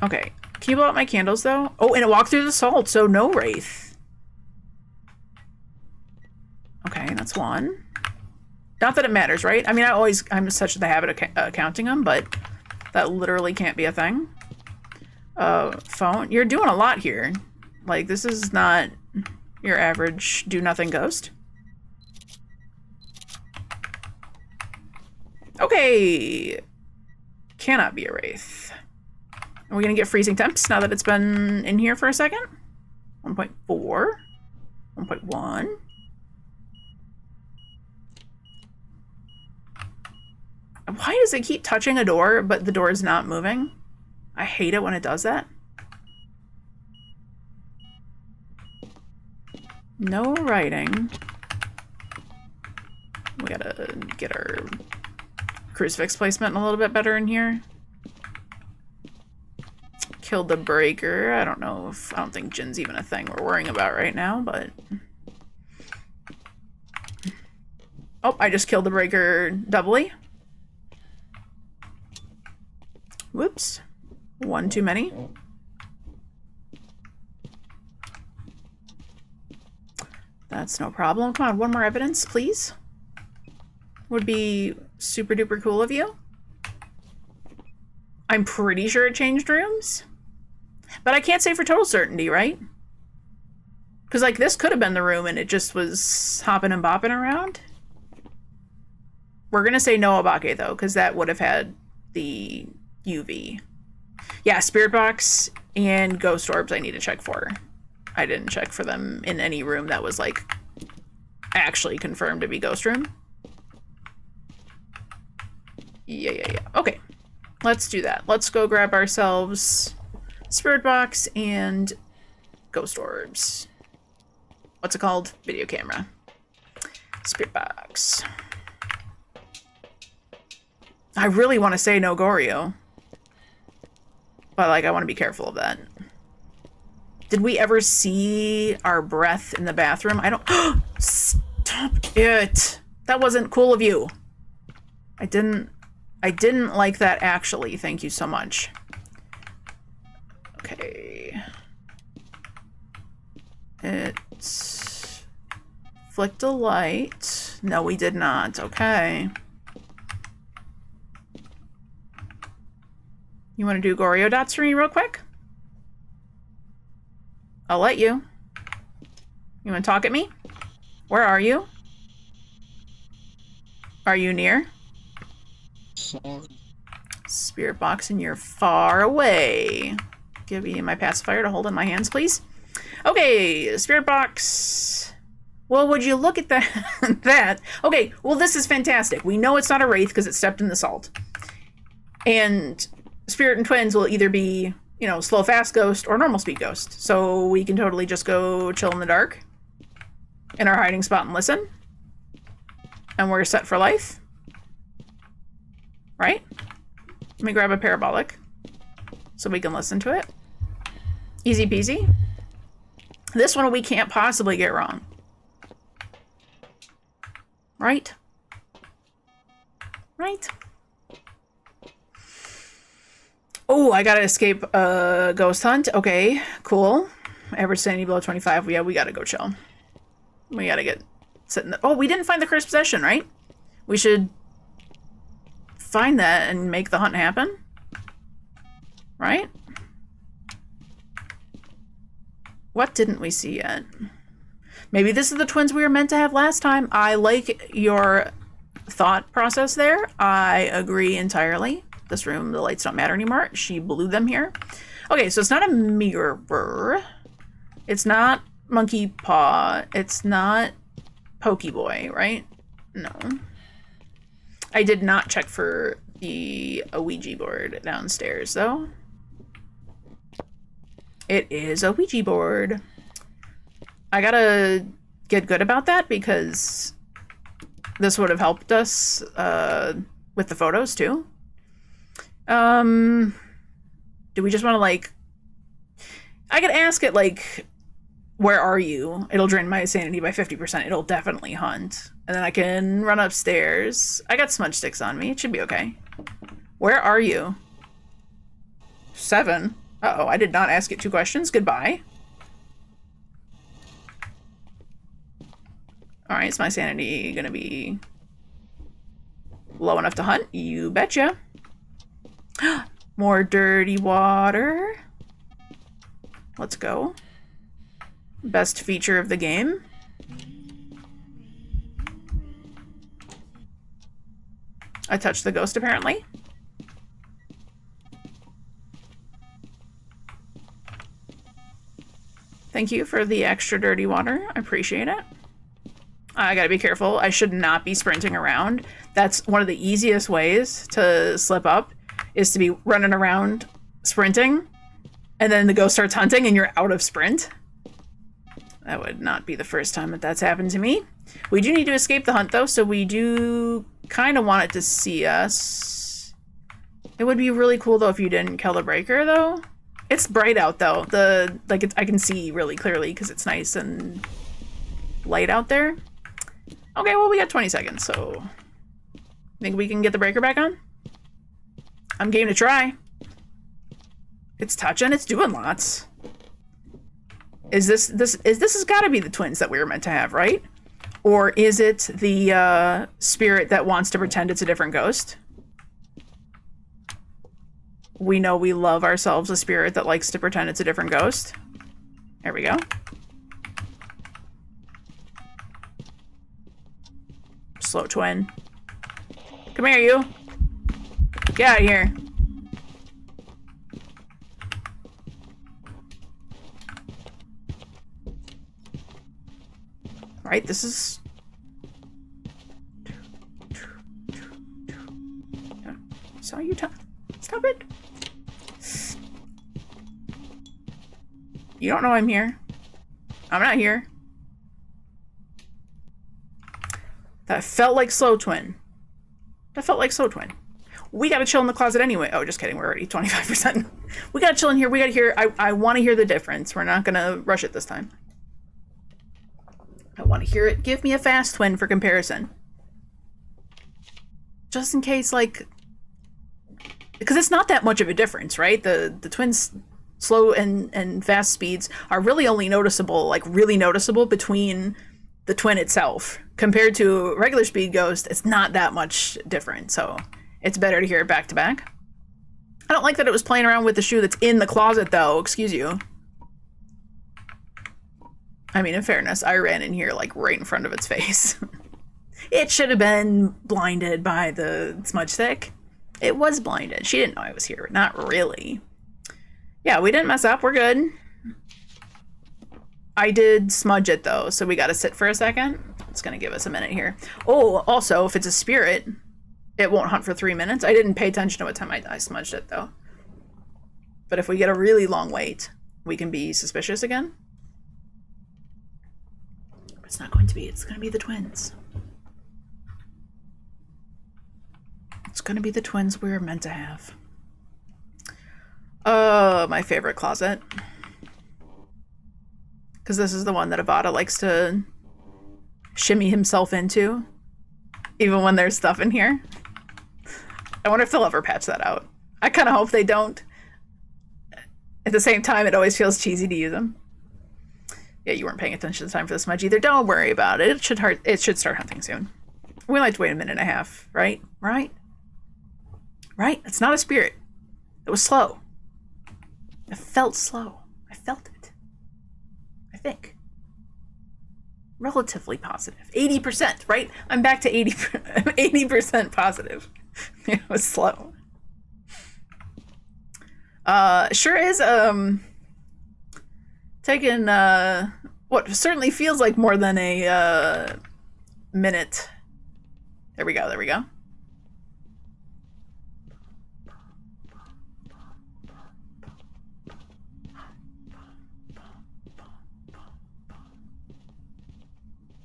Okay. Can you blow out my candles, though? Oh, and it walked through the salt, so no wraith. Okay, that's one. Not that it matters, right? I mean, I'm such in the habit of counting them, but that literally can't be a thing. Phone. You're doing a lot here. Like, this is not your average do-nothing ghost. Okay. Cannot be a wraith. Are we gonna get freezing temps now that it's been in here for a second? 1.4. 1.1. Why does it keep touching a door, but the door is not moving? I hate it when it does that. No writing. We gotta get our crucifix placement a little bit better in here. Killed the breaker. I don't think Jin's even a thing we're worrying about right now, but... Oh, I just killed the breaker doubly. Whoops. One too many. That's no problem. Come on, one more evidence, please. Would be super duper cool of you. I'm pretty sure it changed rooms. But I can't say for total certainty, right? Because, like, this could have been the room and it just was hopping and bopping around. We're going to say no Obake, though, because that would have had the UV. Yeah, Spirit Box and Ghost Orbs I need to check for. I didn't check for them in any room that was, like, actually confirmed to be Ghost Room. Yeah. Okay. Let's do that. Let's go grab ourselves Spirit Box and Ghost Orbs. What's it called? Video camera. Spirit box. I really want to say no Goryo. But, like, I want to be careful of that. Did we ever see our breath in the bathroom? I don't... Stop it! That wasn't cool of you. I didn't like that, actually. Thank you so much. Okay. It... flicked a light. No, we did not. Okay. You want to do Goryo dots for me real quick? I'll let you. You want to talk at me? Where are you? Are you near? Sorry. Spirit box, and you're far away. Give me my pacifier to hold in my hands, please. Okay, spirit box. Well, would you look at that? that? Okay, well, this is fantastic. We know it's not a wraith because it stepped in the salt. And spirit and twins will either be, you know, slow fast ghost or normal speed ghost. So we can totally just go chill in the dark in our hiding spot and listen. And we're set for life. Right? Let me grab a parabolic so we can listen to it. Easy peasy. This one we can't possibly get wrong. Right? Right? Oh, I gotta escape a ghost hunt. Okay, cool. Average sanity below 25. Yeah, we gotta go chill. We gotta get sitting there. Oh, we didn't find the cursed possession, right? We should find that and make the hunt happen. Right? What didn't we see yet? Maybe this is the twins we were meant to have last time. I like your thought process there. I agree entirely. This room, the lights don't matter anymore. She blew them here. Okay, so it's not a mirror. It's not monkey paw. It's not Pokeboy, right? No. I did not check for the Ouija board downstairs, though. It is a Ouija board. I gotta get good about that because this would have helped us with the photos, too. Do we just want to, like... I could ask it, like, where are you? It'll drain my sanity by 50%. It'll definitely hunt. And then I can run upstairs. I got smudge sticks on me. It should be okay. Where are you? 7. Uh-oh, I did not ask it 2 questions. Goodbye. Alright, is my sanity gonna be low enough to hunt? You betcha. More dirty water. Let's go. Best feature of the game. I touched the ghost, apparently. Thank you for the extra dirty water. I appreciate it. I gotta be careful. I should not be sprinting around. That's one of the easiest ways to slip up, is to be running around sprinting, and then the ghost starts hunting and you're out of sprint. That would not be the first time that that's happened to me. We do need to escape the hunt, though, so we do kind of want it to see us. It would be really cool, though, if you didn't kill the breaker, though. It's bright out, though. I can see really clearly because it's nice and light out there. Okay, well, we got 20 seconds, so... Think we can get the breaker back on? I'm game to try. It's touching. It's doing lots. This has got to be the twins that we were meant to have, right? Or is it the spirit that wants to pretend it's a different ghost? We know we love ourselves a spirit that likes to pretend it's a different ghost. There we go. Slow twin. Come here, you. Get out of here. Right, this is... Saw you stop it. You don't know I'm here. I'm not here. That felt like slow twin. That felt like slow twin. We gotta chill in the closet anyway. Oh, just kidding. We're already 25%. We gotta chill in here. We gotta hear. I want to hear the difference. We're not gonna rush it this time. I want to hear it. Give me a fast twin for comparison. Just in case, like... Because it's not that much of a difference, right? The twins' slow and fast speeds are really only noticeable, like really noticeable between the twin itself. Compared to regular speed ghost, it's not that much different, so it's better to hear it back to back. I don't like that it was playing around with the shoe that's in the closet, though. Excuse you. I mean, in fairness, I ran in here, like, right in front of its face. It should have been blinded by the smudge stick. It was blinded. She didn't know I was here. Not really. Yeah, we didn't mess up. We're good. I did smudge it, though, so we gotta sit for a second. It's gonna give us a minute here. Oh, also, if it's a spirit, it won't hunt for 3 minutes. I didn't pay attention to what time I smudged it, though. But if we get a really long wait, we can be suspicious again. It's not going to be. It's going to be the twins. It's going to be the twins we were meant to have. My favorite closet. Because this is the one that Avada likes to shimmy himself into. Even when there's stuff in here. I wonder if they'll ever patch that out. I kind of hope they don't. At the same time, it always feels cheesy to use them. Yeah, you weren't paying attention to the time for this much either. Don't worry about it. It should start hunting soon. We like to wait a minute and a half, right? Right? It's not a spirit. It was slow. It felt slow. I felt it. I think. Relatively positive. 80%, right? I'm back to 80% positive. It was slow. Sure is, taking, what certainly feels like more than a, minute. There we go.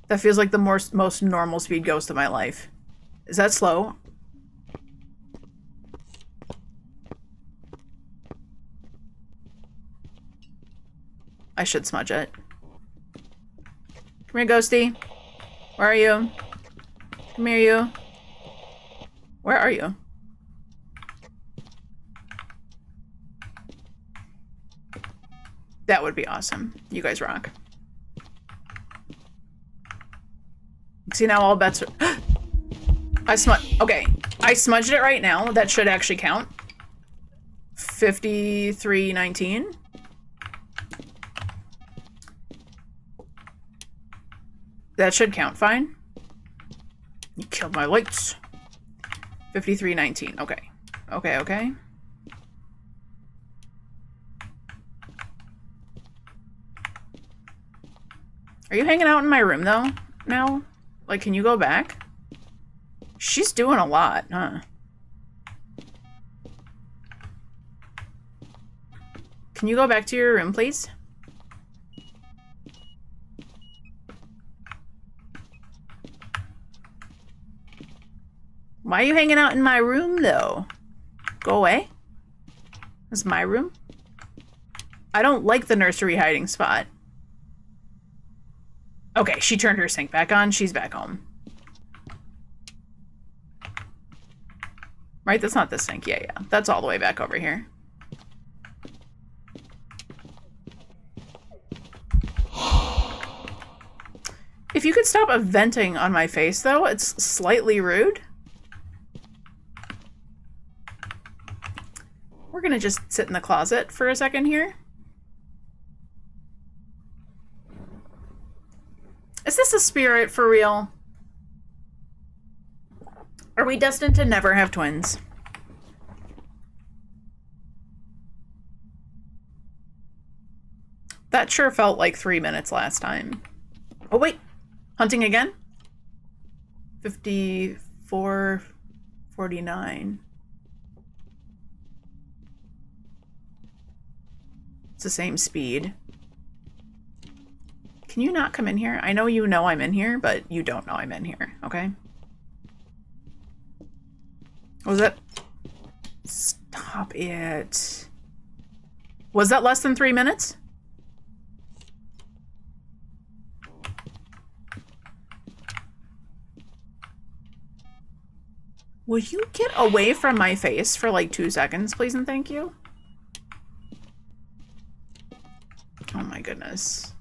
That feels like the most normal speed ghost of my life. Is that slow? I should smudge it. Come here, Ghosty. Where are you? Come here, you. Where are you? That would be awesome. You guys rock. See, now all bets are... Okay. I smudged it right now. That should actually count. 5319. That should count fine. You killed my lights. 5319. Okay. Okay. Are you hanging out in my room, though, now? Like, can you go back? She's doing a lot, huh? Can you go back to your room, please? Why are you hanging out in my room, though? Go away. This is my room. I don't like the nursery hiding spot. Okay, she turned her sink back on. She's back home. Right? That's not the sink. Yeah. That's all the way back over here. If you could stop venting on my face, though, it's slightly rude. We're gonna just sit in the closet for a second here. Is this a spirit for real? Are we destined to never have twins? That sure felt like 3 minutes last time. Oh, wait. Hunting again? 54:49. It's the same speed. Can you not come in here? I know you know I'm in here, but you don't know I'm in here, okay? What was that? Stop it. Was that less than 3 minutes? Would you get away from my face for like 2 seconds, please and thank you? Oh my goodness.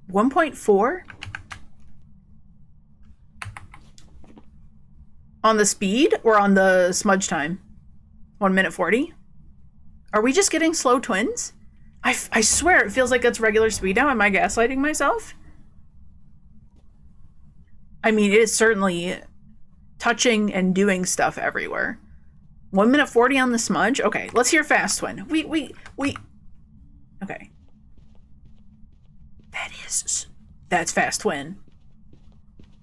1.4? On the speed or on the smudge time? 1 minute 40? Are we just getting slow twins? I swear it feels like it's regular speed now. Am I gaslighting myself? I mean, it is certainly touching and doing stuff everywhere. 1 minute 40 on the smudge? Okay, let's hear fast twin. We okay. That's fast twin.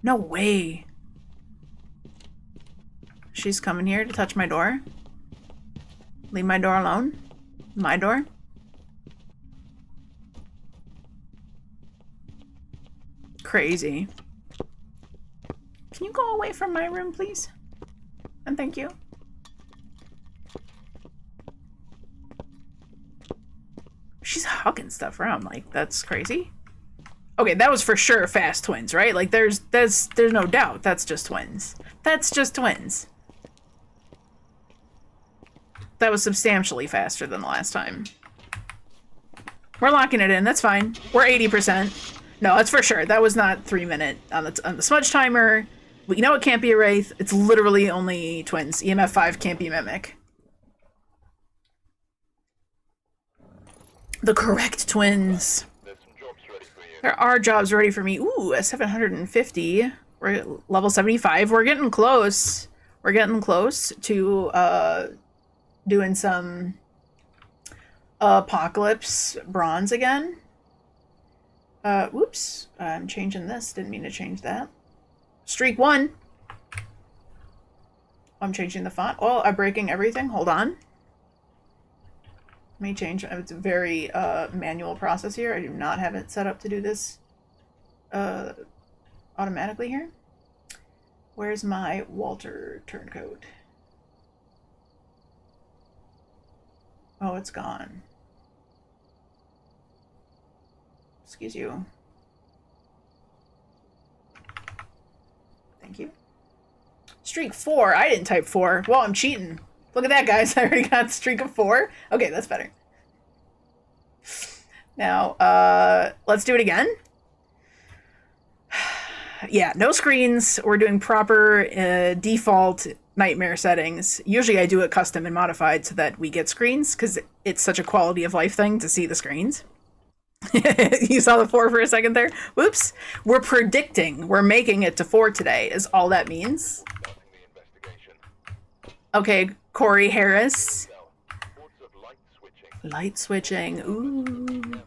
No way. She's coming here to touch my door. Leave my door alone. My door. Crazy. Can you go away from my room, please? And thank you. She's hugging stuff around, like, that's crazy. Okay, that was for sure fast twins, right? Like, there's no doubt. That's just twins. That's just twins. That was substantially faster than the last time. We're locking it in. That's fine. We're 80%. No, that's for sure. That was not 3 minute on the smudge timer. We know it can't be a wraith. It's literally only twins. EMF 5 can't be mimic. The correct twins. There are jobs ready for me. Ooh, a 750. We're at level 75. We're getting close. We're getting close to doing some Apocalypse bronze again. Whoops. I'm changing this. Didn't mean to change that. Streak 1. I'm changing the font. Oh, I'm breaking everything. Hold on. Let me change. It's a very manual process here. I do not have it set up to do this automatically here. Where's my Walter turncoat? Oh, it's gone. Excuse you. Thank you. Streak 4. I didn't type 4. Well, I'm cheating. Look at that, guys. I already got streak of 4. Okay, that's better. Now, let's do it again. Yeah, no screens. We're doing proper default nightmare settings. Usually I do it custom and modified so that we get screens because it's such a quality of life thing to see the screens. You saw the 4 for a second there? Whoops. We're predicting. We're making it to 4 today is all that means. Okay, Corey Harris. Light switching. Ooh.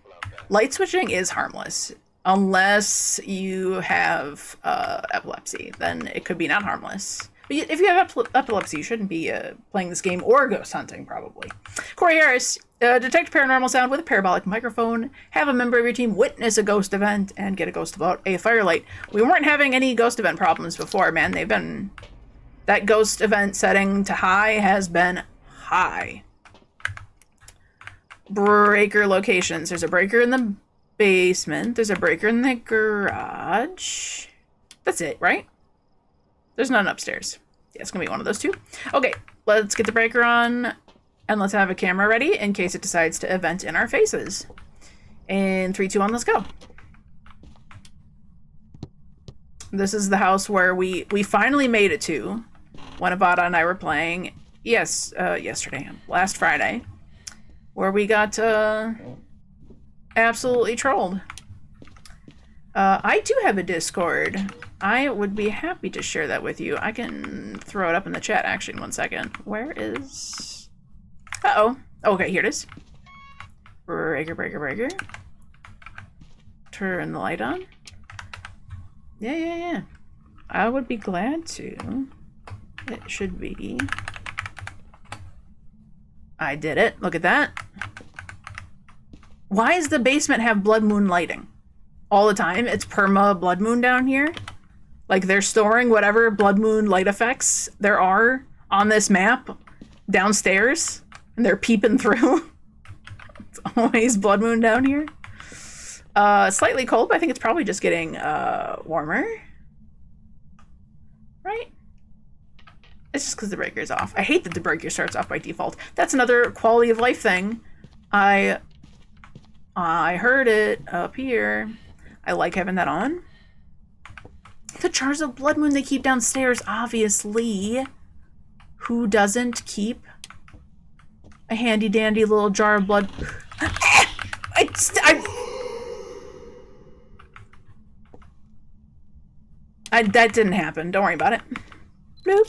Light switching is harmless. Unless you have epilepsy, then it could be not harmless. But if you have epilepsy, you shouldn't be playing this game or ghost hunting, probably. Corey Harris, detect paranormal sound with a parabolic microphone, have a member of your team witness a ghost event, and get a ghost about a firelight. We weren't having any ghost event problems before, man. They've been... That ghost event setting to high has been high. Breaker locations. There's a breaker in the basement. There's a breaker in the garage. That's it, right? There's none upstairs. Yeah, it's gonna be one of those two. Okay, let's get the breaker on and let's have a camera ready in case it decides to event in our faces. In 3, 2, 1, let's go. This is the house where we finally made it to when Avada and I were playing. Yes, last Friday, where we got absolutely trolled. I do have a Discord. I would be happy to share that with you. I can throw it up in the chat actually in 1 second. Where is... Uh-oh. Okay, here it is. Breaker. Turn the light on. Yeah. I would be glad to. It should be... I did it. Look at that. Why does the basement have blood moon lighting all the time? It's perma blood moon down here. Like they're storing whatever blood moon light effects there are on this map downstairs, and they're peeping through. It's always blood moon down here. Slightly cold, but I think it's probably just getting warmer. Right? It's just because the breaker's off. I hate that the breaker starts off by default. That's another quality of life thing. I heard it up here. I like having that on. The jars of blood moon they keep downstairs, obviously. Who doesn't keep a handy dandy little jar of blood? That didn't happen. Don't worry about it. Nope.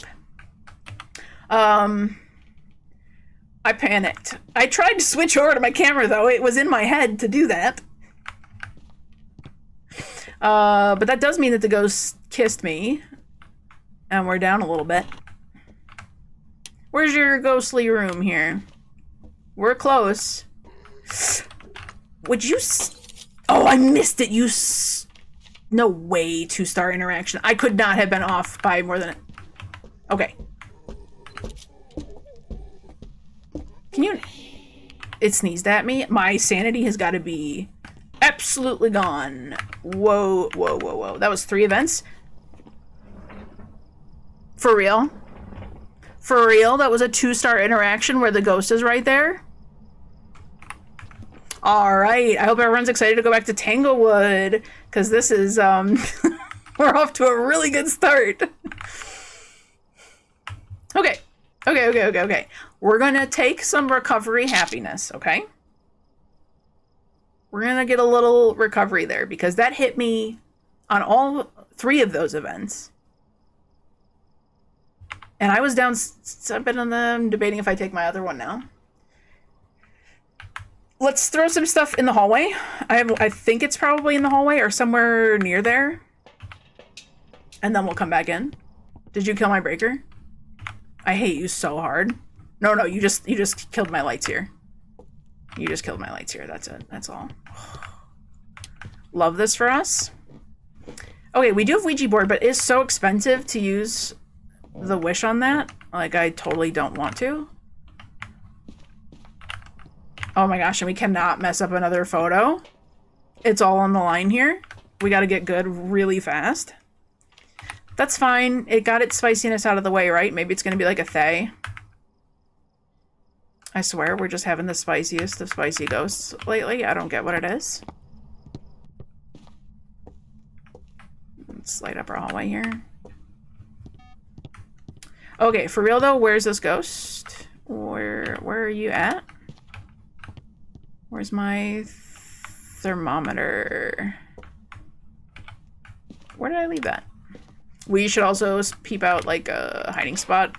I panicked. I tried to switch over to my camera though. It was in my head to do that. But that does mean that the ghost kissed me. And we're down a little bit. Where's your ghostly room here? We're close. Would you... Oh, I missed it. No way, 2-star interaction. I could not have been off by more than... Okay. Can you... It sneezed at me. My sanity has got to be absolutely gone. Whoa, whoa, whoa, whoa. That was 3 events? For real? For real? That was a 2-star interaction where the ghost is right there? Alright, I hope everyone's excited to go back to Tanglewood, because this is, we're off to a really good start. Okay. We're gonna take some recovery happiness, okay? We're gonna get a little recovery there, because that hit me on all 3 of those events. And I was down 7 on them, debating if I take my other one now. Let's throw some stuff in the hallway. I think it's probably in the hallway or somewhere near there. And then we'll come back in. Did you kill my breaker? I hate you so hard. No, you just killed my lights here. You just killed my lights here. That's it. That's all. Love this for us. Okay, we do have Ouija board, but it's so expensive to use the wish on that. Like, I totally don't want to. Oh my gosh, and we cannot mess up another photo. It's all on the line here. We gotta get good really fast. That's fine. It got its spiciness out of the way, right? Maybe it's gonna be like a Thay. I swear, we're just having the spiciest of spicy ghosts lately. I don't get what it is. Let's light up our hallway here. Okay, for real though, where's this ghost? Where are you at? Where's my thermometer? Where did I leave that? We should also peep out like a hiding spot.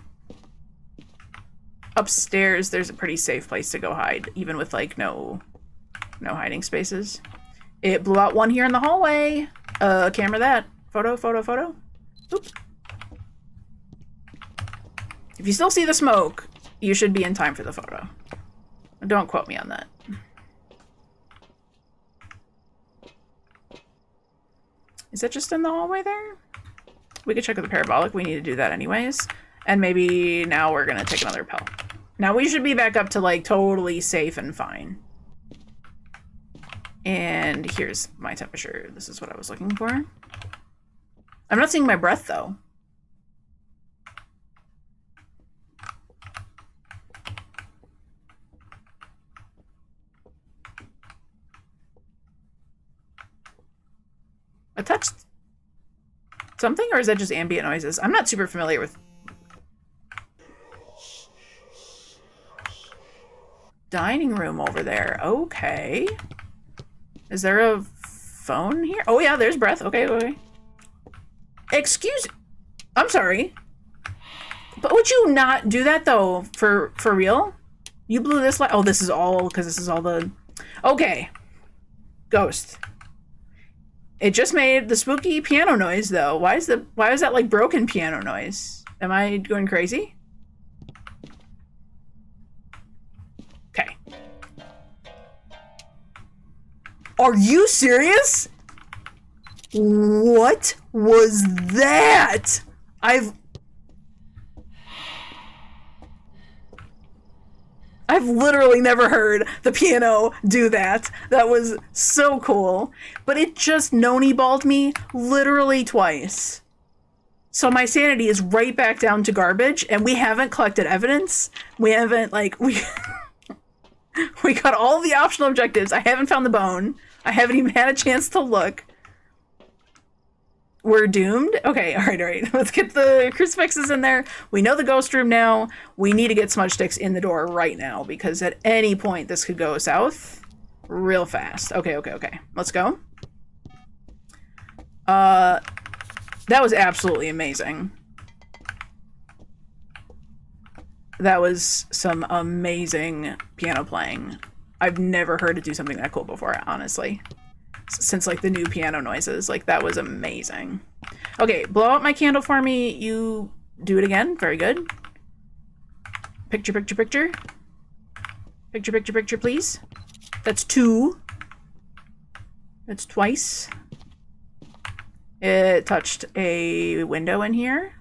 Upstairs, there's a pretty safe place to go hide, even with like no hiding spaces. It blew out one here in the hallway. Camera that. Photo. Oops. If you still see the smoke, you should be in time for the photo. Don't quote me on that. Is that just in the hallway there? We could check with the parabolic. We need to do that anyways. And maybe now we're gonna take another pill. Now we should be back up to like totally safe and fine. And here's my temperature. This is what I was looking for. I'm not seeing my breath though. I touched something, or is that just ambient noises? I'm not super familiar with... Dining room over there. Okay. Is there a phone here? Oh yeah, there's breath. Okay. Excuse... I'm sorry. But would you not do that though, for real? You blew this light... Oh, this is all... Because this is all the... Okay. Ghost. It just made the spooky piano noise, though. Why is that like broken piano noise? Am I going crazy? Okay. Are you serious? What was that? I've literally never heard the piano do that. That was so cool. But it just noni-balled me literally twice. So my sanity is right back down to garbage, and we haven't collected evidence. We haven't, like, we got all the optional objectives. I haven't found the bone. I haven't even had a chance to look. We're doomed? Okay, all right. Let's get the crucifixes in there. We know the ghost room now. We need to get smudge sticks in the door right now, because at any point this could go south real fast. Okay. Let's go. That was absolutely amazing. That was some amazing piano playing. I've never heard it do something that cool before, honestly. Since, like, the new piano noises. Like, that was amazing. Okay, blow out my candle for me. You do it again. Very good. Picture. Picture, please. That's 2. That's twice. It touched a window in here.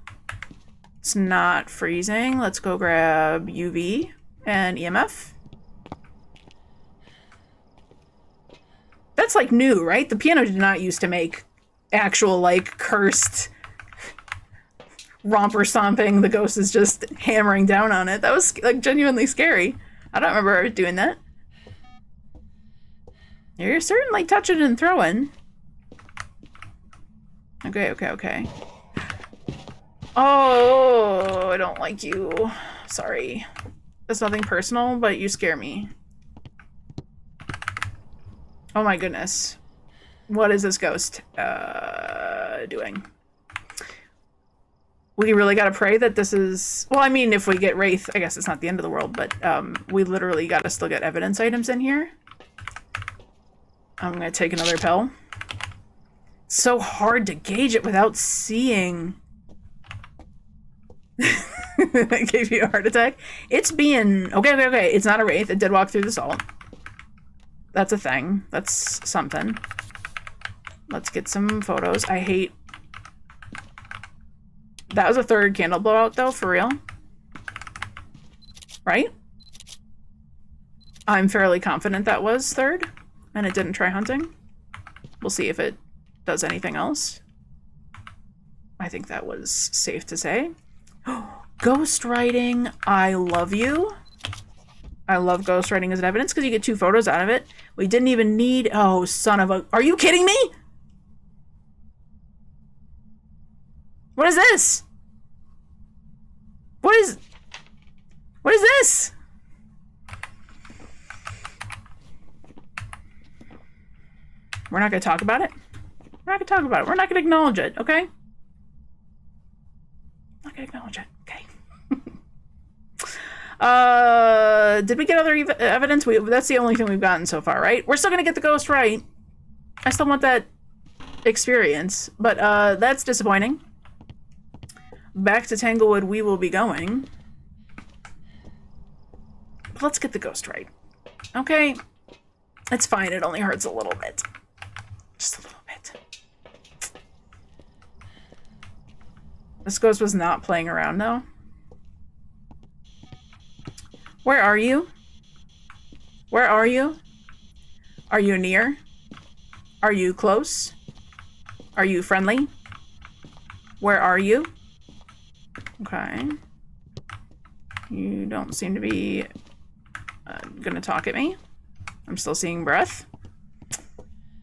It's not freezing. Let's go grab UV and EMF. That's, like, new, right? The piano did not used to make actual, like, cursed romper stomping. The ghost is just hammering down on it. That was, like, genuinely scary. I don't remember doing that. You're certainly touching and throwing. Okay. Oh, I don't like you. Sorry. It's nothing personal, but you scare me. Oh my goodness. What is this ghost doing? We really gotta pray that this is... Well, I mean, if we get Wraith, I guess it's not the end of the world, but we literally gotta still get evidence items in here. I'm gonna take another pill. It's so hard to gauge it without seeing. I gave you a heart attack. It's being... Okay. It's not a Wraith. It did walk through the salt. That's a thing. That's something. Let's get some photos. I hate... That was a third candle blowout, though, for real. Right? I'm fairly confident that was third, and it didn't try hunting. We'll see if it does anything else. I think that was safe to say. Ghost writing. I love you. I love ghost writing as an evidence because you get 2 photos out of it. We didn't even need... Oh, son of a... Are you kidding me? What is this? What is this? We're not going to talk about it. We're not going to talk about it. We're not going to acknowledge it, okay? Not going to acknowledge it. Okay. Did we get other evidence? That's the only thing we've gotten so far, right? We're still gonna get the ghost right. I still want that experience, but that's disappointing. Back to Tanglewood we will be going. But let's get the ghost right. Okay. It's fine, it only hurts a little bit. Just a little bit. This ghost was not playing around, though. Where are you? Where are you? Are you near? Are you close? Are you friendly? Where are you? Okay. You don't seem to be gonna talk at me. I'm still seeing breath.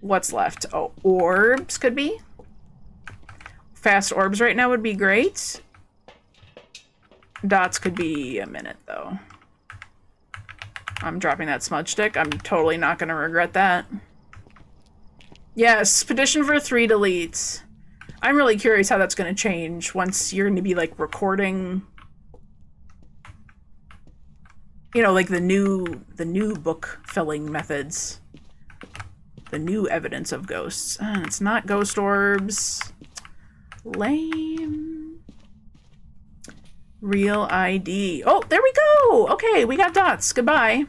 What's left? Oh, orbs could be. Fast orbs right now would be great. Dots could be a minute, though. I'm dropping that smudge stick. I'm totally not going to regret that. Yes, petition for 3 deletes. I'm really curious how that's going to change once you're going to be, like, recording... You know, like the new book filling methods. The new evidence of ghosts. It's not ghost orbs. Lame. Real ID. Oh, there we go! Okay, we got dots. Goodbye.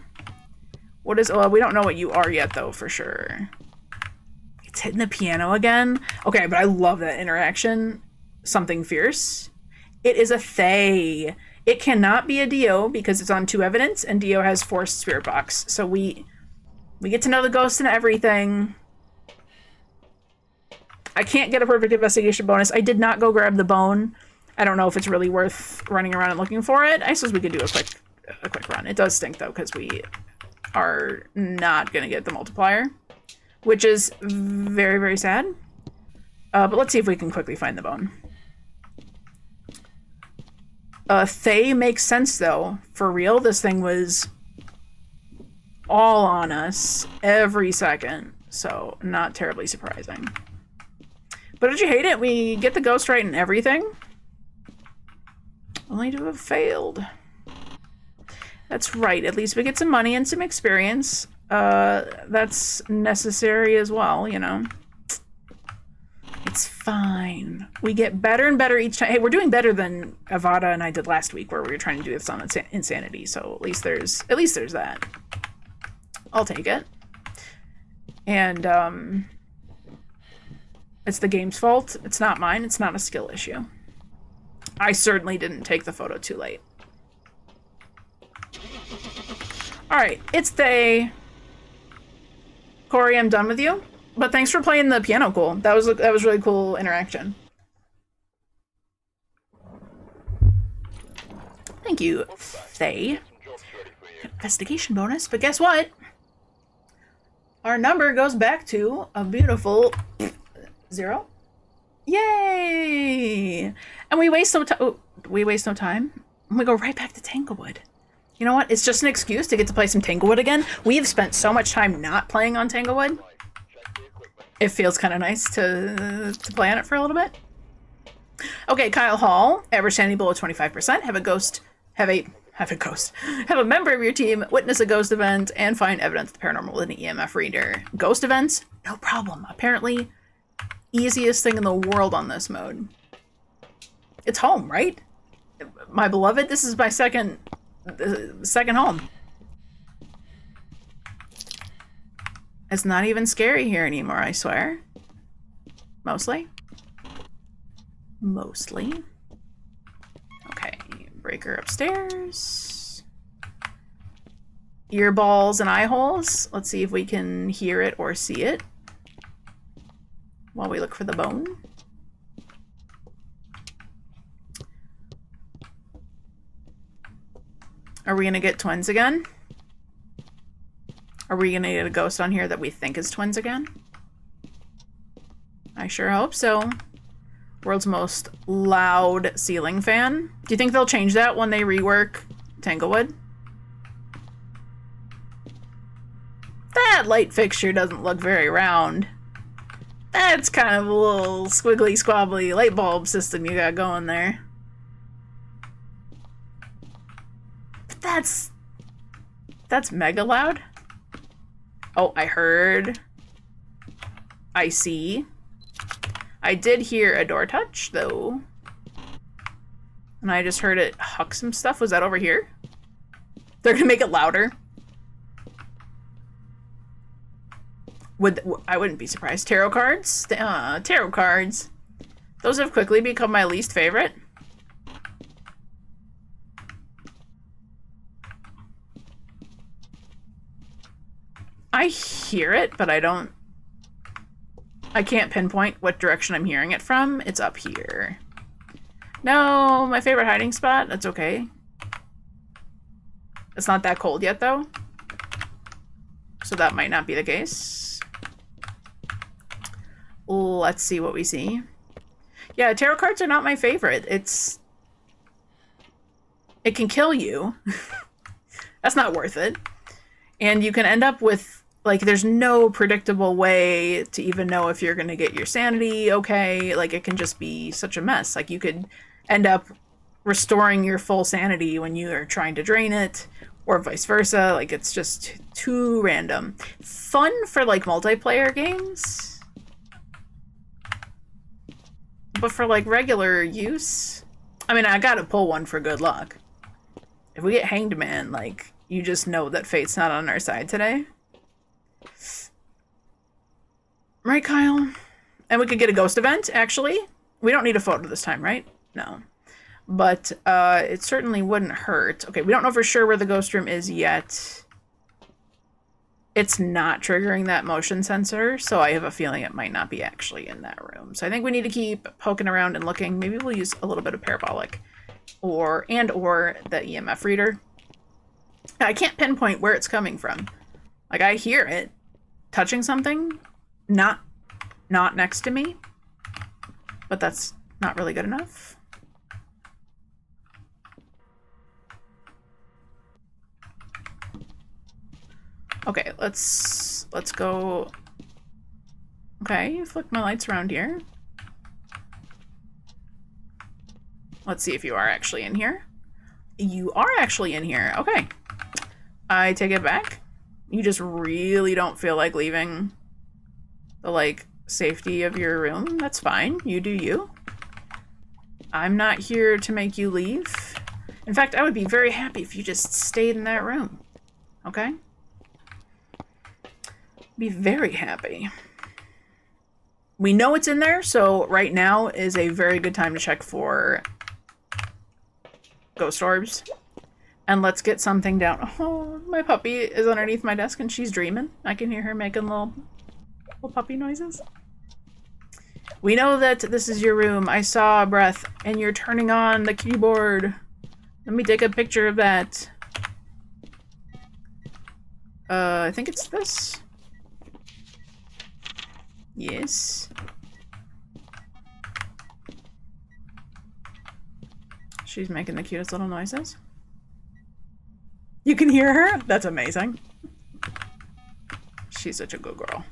What is... Well, we don't know what you are yet, though, for sure. It's hitting the piano again. Okay, but I love that interaction. Something fierce. It is a Thay. It cannot be a Dio because it's on 2 evidence, and Dio has forced spirit box. So we get to know the ghost and everything. I can't get a perfect investigation bonus. I did not go grab the bone. I don't know if it's really worth running around and looking for it. I suppose we could do a quick run. It does stink though, because we are not gonna get the multiplier, which is very, very sad. But let's see if we can quickly find the bone. Thay makes sense though. For real, this thing was all on us every second, so not terribly surprising. But did you hate it? We get the ghost right and everything, only to have failed. That's right, at least we get some money and some experience. That's necessary as well, you know. It's fine. We get better and better each time. Hey, we're doing better than Avada and I did last week, where we were trying to do this on Insanity. So at least there's that. I'll take it. And it's the game's fault. It's not mine. It's not a skill issue. I certainly didn't take the photo too late. All right, it's Thay. Corey, I'm done with you. But thanks for playing the piano cool. That was really cool interaction. Thank you, Thay. Investigation bonus, but guess what? Our number goes back to a beautiful 0. Yay! And we waste no time. Oh, we waste no time. And we go right back to Tanglewood. You know what? It's just an excuse to get to play some Tanglewood again. We have spent so much time not playing on Tanglewood. It feels kind of nice to play on it for a little bit. Okay, Kyle Hall, average sanity below 25%. Have a member of your team witness a ghost event and find evidence of the paranormal with an EMF reader. Ghost events, no problem. Apparently, easiest thing in the world on this mode. It's home, right? My beloved, this is my second home. It's not even scary here anymore, I swear. Mostly. Okay, breaker upstairs. Earballs and eye holes. Let's see if we can hear it or see it while we look for the bone. Are we gonna get twins again? Are we gonna get a ghost on here that we think is twins again? I sure hope so. World's most loud ceiling fan. Do you think they'll change that when they rework Tanglewood? That light fixture doesn't look very round. That's kind of a little squiggly squabbly light bulb system you got going there. But that's mega loud. Oh, I heard. I see. I did hear a door touch, though. And I just heard it huck some stuff. Was that over here? They're gonna make it louder. I wouldn't be surprised. Tarot cards? Tarot cards. Those have quickly become my least favorite. I hear it, but I can't pinpoint what direction I'm hearing it from. It's up here. No, my favorite hiding spot. That's okay. It's not that cold yet, though. So that might not be the case. Let's see what we see. Yeah, tarot cards are not my favorite. It can kill you. That's not worth it. And you can end up with, like, there's no predictable way to even know if you're going to get your sanity okay. Like, it can just be such a mess. Like, you could end up restoring your full sanity when you are trying to drain it, or vice versa. Like, it's just too random. Fun for, like, multiplayer games. But for, like, regular use, I mean, I gotta pull one for good luck. If we get Hanged Man, like, you just know that fate's not on our side today. Right, Kyle? And we could get a ghost event, actually. We don't need a photo this time, right? No. But it certainly wouldn't hurt. Okay, we don't know for sure where the ghost room is yet. It's not triggering that motion sensor, so I have a feeling it might not be actually in that room. So I think we need to keep poking around and looking. Maybe we'll use a little bit of parabolic or the EMF reader. I can't pinpoint where it's coming from. Like, I hear it touching something, not next to me, but that's not really good enough. Okay, let's go. Okay, flick my lights around here. Let's see if you are actually in here. You are actually in here. Okay. I take it back. You just really don't feel like leaving the, like, safety of your room. That's fine. You do you. I'm not here to make you leave. In fact, I would be very happy if you just stayed in that room. Okay? Be very happy. We know it's in there, so right now is a very good time to check for ghost orbs. And let's get something down. Oh, my puppy is underneath my desk and she's dreaming. I can hear her making little puppy noises. We know that this is your room. I saw a breath and you're turning on the keyboard. Let me take a picture of that. I think it's this. Yes. She's making the cutest little noises. You can hear her? That's amazing. She's such a good girl.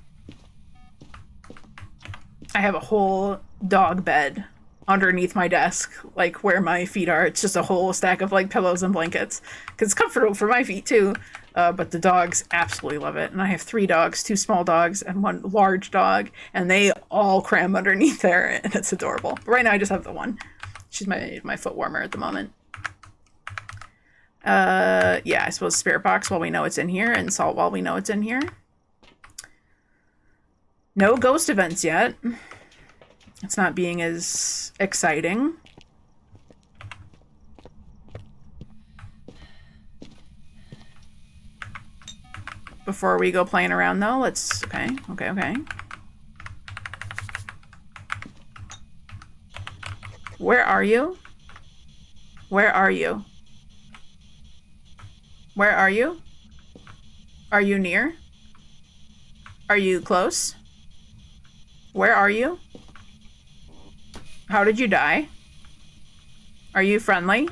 I have a whole dog bed underneath my desk, like where my feet are. It's just a whole stack of like pillows and blankets. Because it's comfortable for my feet too. But the dogs absolutely love it. And I have 3 dogs, 2 small dogs and 1 large dog. And they all cram underneath there and it's adorable. But right now I just have the one. She's my foot warmer at the moment. Yeah, I suppose spirit box while we know it's in here and salt while we know it's in here. No ghost events yet. It's not being as exciting. Before we go playing around though, let's, okay. Where are you? Where are you? Where are you? Are you near? Are you close? Where are you? How did you die? Are you friendly?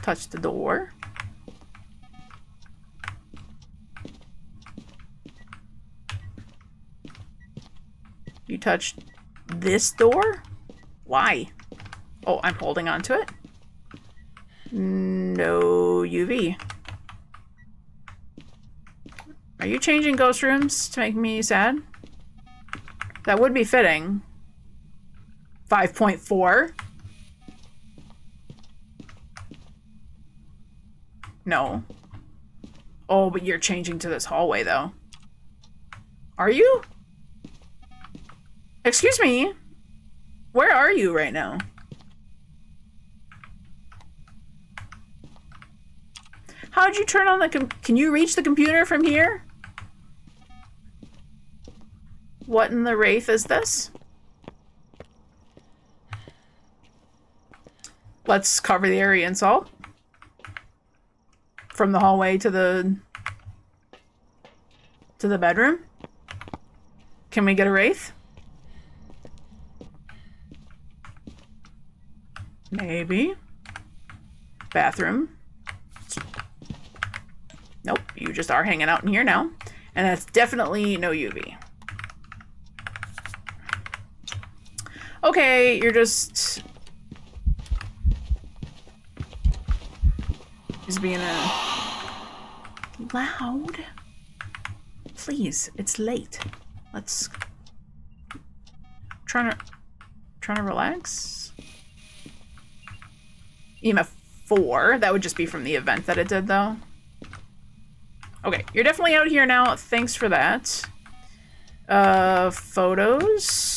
Touch the door. You touched this door? Why? Oh, I'm holding on to it. No UV. Are you changing ghost rooms to make me sad? That would be fitting. 5.4? No. Oh, but you're changing to this hallway, though. Are you? Excuse me? Where are you right now? How'd you turn on the can you reach the computer from here? What in the wraith is this? Let's cover the area in salt. From the hallway to the bedroom. Can we get a wraith? Maybe. Bathroom. Nope, you just are hanging out in here now. And that's definitely no UV. Okay, you're just being loud. Please, it's late. Let's trying to relax. EMF 4. That would just be from the event that it did, though. Okay, you're definitely out here now. Thanks for that. Photos.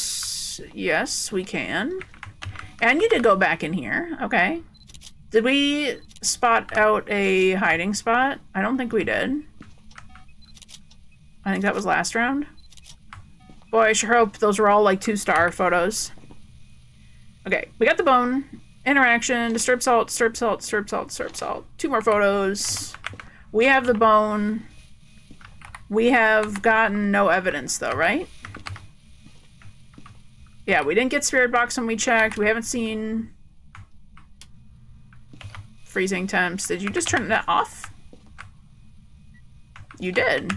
Yes, we can. And you did go back in here. Okay. Did we spot out a hiding spot? I don't think we did. I think that was last round. Boy, I sure hope those were all like 2-star photos. Okay, we got the bone. Interaction, disturb salt, disturb salt, disturb salt, disturb salt. 2 more photos. We have the bone. We have gotten no evidence though, right? Yeah, we didn't get spirit box when we checked. We haven't seen freezing temps. Did you just turn that off? You did.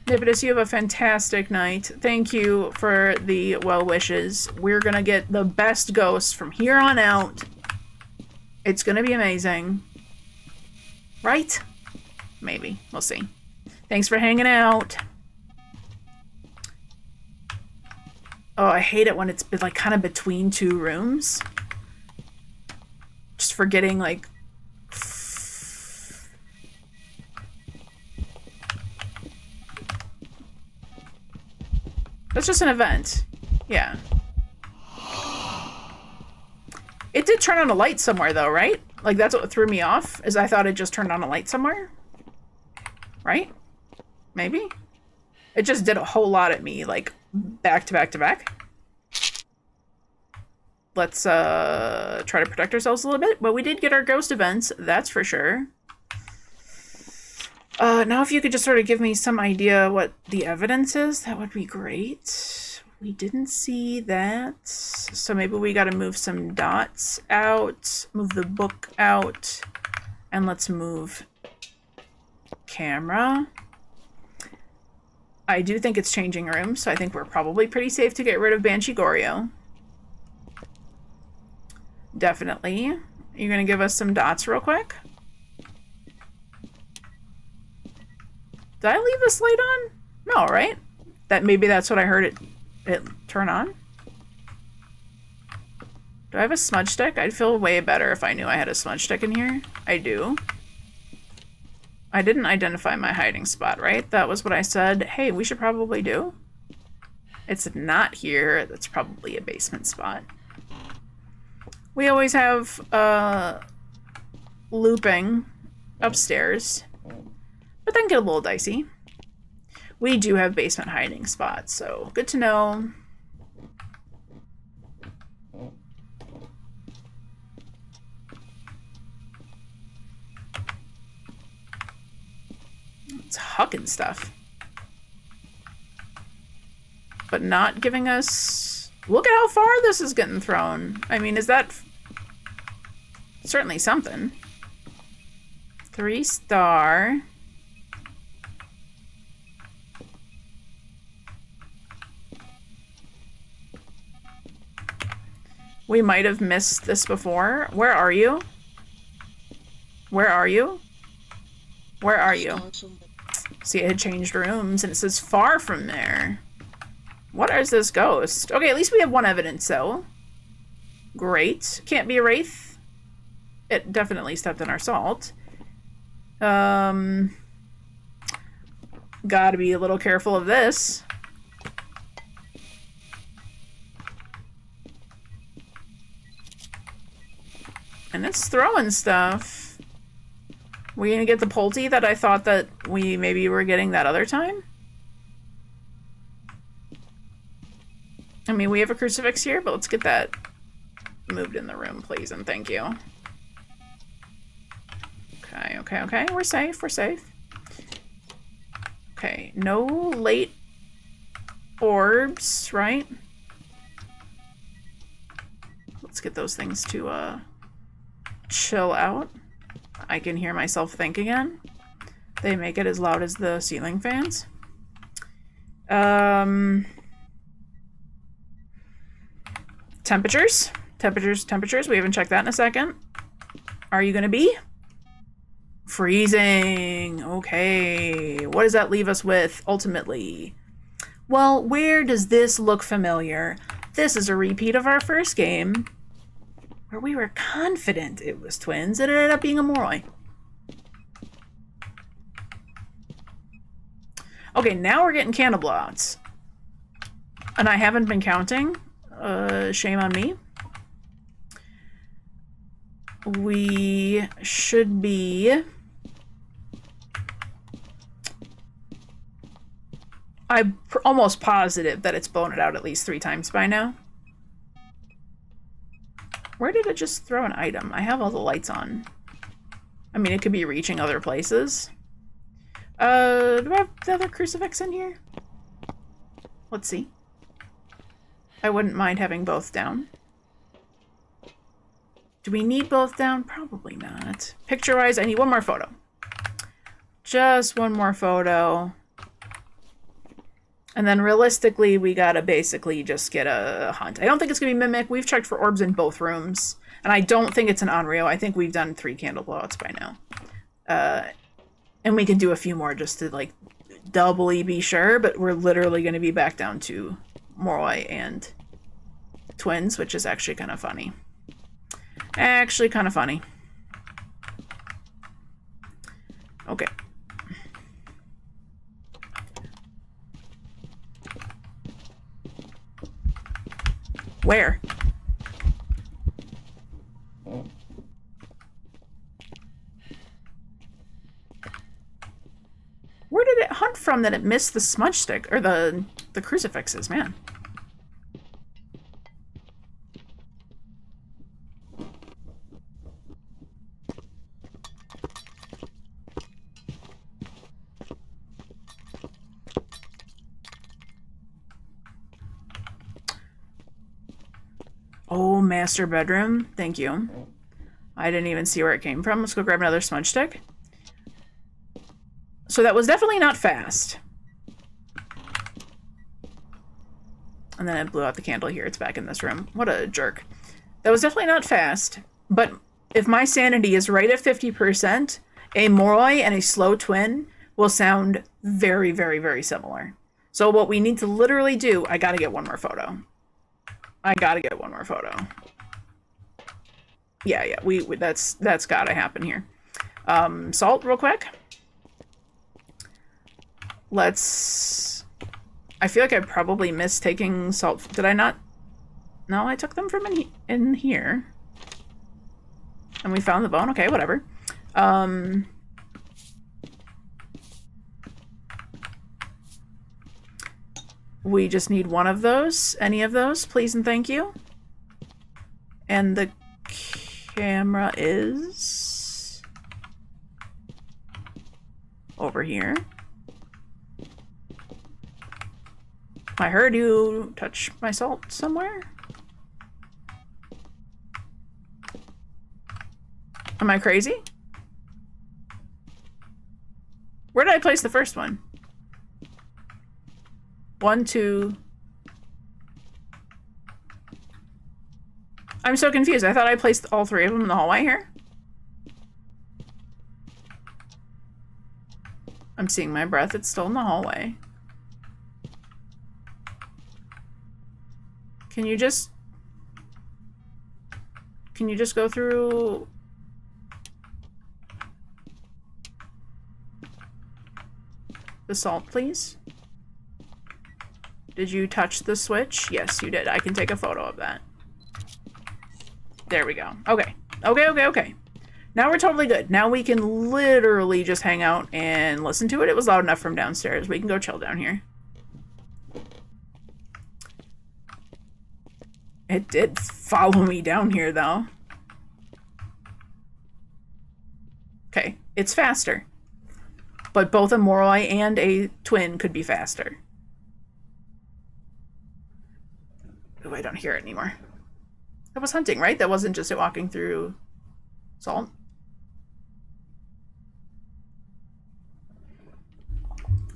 Nipidus, you have a fantastic night. Thank you for the well wishes. We're gonna get the best ghosts from here on out. It's gonna be amazing. Right? Maybe. We'll see. Thanks for hanging out. Oh, I hate it when it's like kind of between 2 rooms. Just forgetting like... That's just an event. Yeah. It did turn on a light somewhere though, right? Like that's what threw me off, is I thought it just turned on a light somewhere. Right? Maybe? It just did a whole lot at me, like back to back to back. Let's try to protect ourselves a little bit. But we did get our ghost events, that's for sure. Now if you could just sort of give me some idea what the evidence is, that would be great. We didn't see that. So maybe we gotta move some dots out, move the book out, and let's move camera. I do think it's changing rooms, so I think we're probably pretty safe to get rid of Banshee Goryo. Definitely. You're gonna give us some dots real quick? Did I leave this light on? No, right? Maybe that's what I heard it turn on. Do I have a smudge stick? I'd feel way better if I knew I had a smudge stick in here. I do. I didn't identify my hiding spot, right? That was what I said. Hey, we should probably do. It's not here. That's probably a basement spot. We always have looping upstairs. But then get a little dicey. We do have basement hiding spots, so good to know. It's hucking stuff. But not giving us... Look at how far this is getting thrown. I mean, is that... Certainly something. 3-star... We might have missed this before. Where are you? Where are you? Where are you? See, it had changed rooms, and it says far from there. What is this ghost? Okay, at least we have one evidence, though. Great. Can't be a wraith. It definitely stepped in our salt. Gotta be a little careful of this. And it's throwing stuff. We gonna get the Pulte that I thought that we maybe were getting that other time? I mean, we have a crucifix here, but let's get that moved in the room, please, and thank you. Okay, okay, okay. We're safe, we're safe. Okay, no late orbs, right? Let's get those things to, chill out. I can hear myself think again. They make it as loud as the ceiling fans. Temperatures. Temperatures. We haven't checked that in a second. Are you gonna be? Freezing. Okay. What does that leave us with, ultimately? Well, where does this look familiar? This is a repeat of our first game, where we were confident it was twins. It ended up being a Moroi. Okay, now we're getting candle blowouts. And I haven't been counting. Shame on me. We should be... I'm almost positive that it's blown it out at least 3 times by now. Where did it just throw an item? I have all the lights on. I mean, it could be reaching other places. Do I have the other crucifix in here? Let's see. I wouldn't mind having both down. Do we need both down? Probably not. Picture-wise, I need one more photo. Just one more photo. And then realistically, we gotta basically just get a hunt. I don't think it's gonna be Mimic. We've checked for orbs in both rooms. And I don't think it's an Onryo. I think we've done 3 candle blowouts by now. And we can do a few more just to, like, doubly be sure. But we're literally gonna be back down to Moroi and twins, which is actually kind of funny. Actually kind of funny. Okay. Where? Where did it hunt from that it missed the smudge stick? Or the crucifixes, man. Oh, master bedroom. Thank you. I didn't even see where it came from. Let's go grab another smudge stick. So that was definitely not fast. And then it blew out the candle here. It's back in this room. What a jerk. That was definitely not fast. But if my sanity is right at 50%, a Moroi and a slow twin will sound very, very, very similar. So what we need to literally do... I gotta get one more photo. I gotta get one more photo. Yeah, that's gotta happen here. Salt real quick. Let's... I feel like I probably missed taking salt. Did I not? No, I took them from in here. And we found the bone. Okay, whatever. We just need one of those. Any of those, please and thank you. And the camera is over here. I heard you touch my salt somewhere. Am I crazy? Where did I place the first one? 1, 2. I'm so confused. I thought I placed all 3 of them in the hallway here. I'm seeing my breath. It's still in the hallway. Can you just go through? The salt, please? Did you touch the switch? Yes, you did. I can take a photo of that. There we go. Okay. Okay. Now we're totally good. Now we can literally just hang out and listen to it. It was loud enough from downstairs. We can go chill down here. It did follow me down here, though. Okay, it's faster. But both a Moroi and a twin could be faster. Oh, I don't hear it anymore. That was hunting, right? That wasn't just it walking through salt.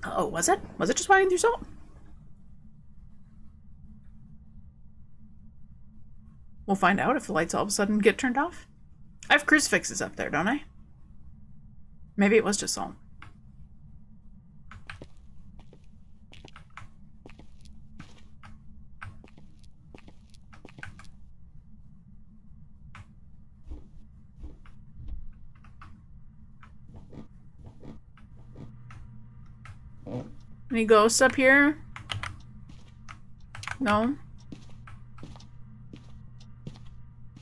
Oh, was it? Was it just walking through salt? We'll find out if the lights all of a sudden get turned off. I have crucifixes up there, don't I? Maybe it was just salt. Any ghosts up here? No?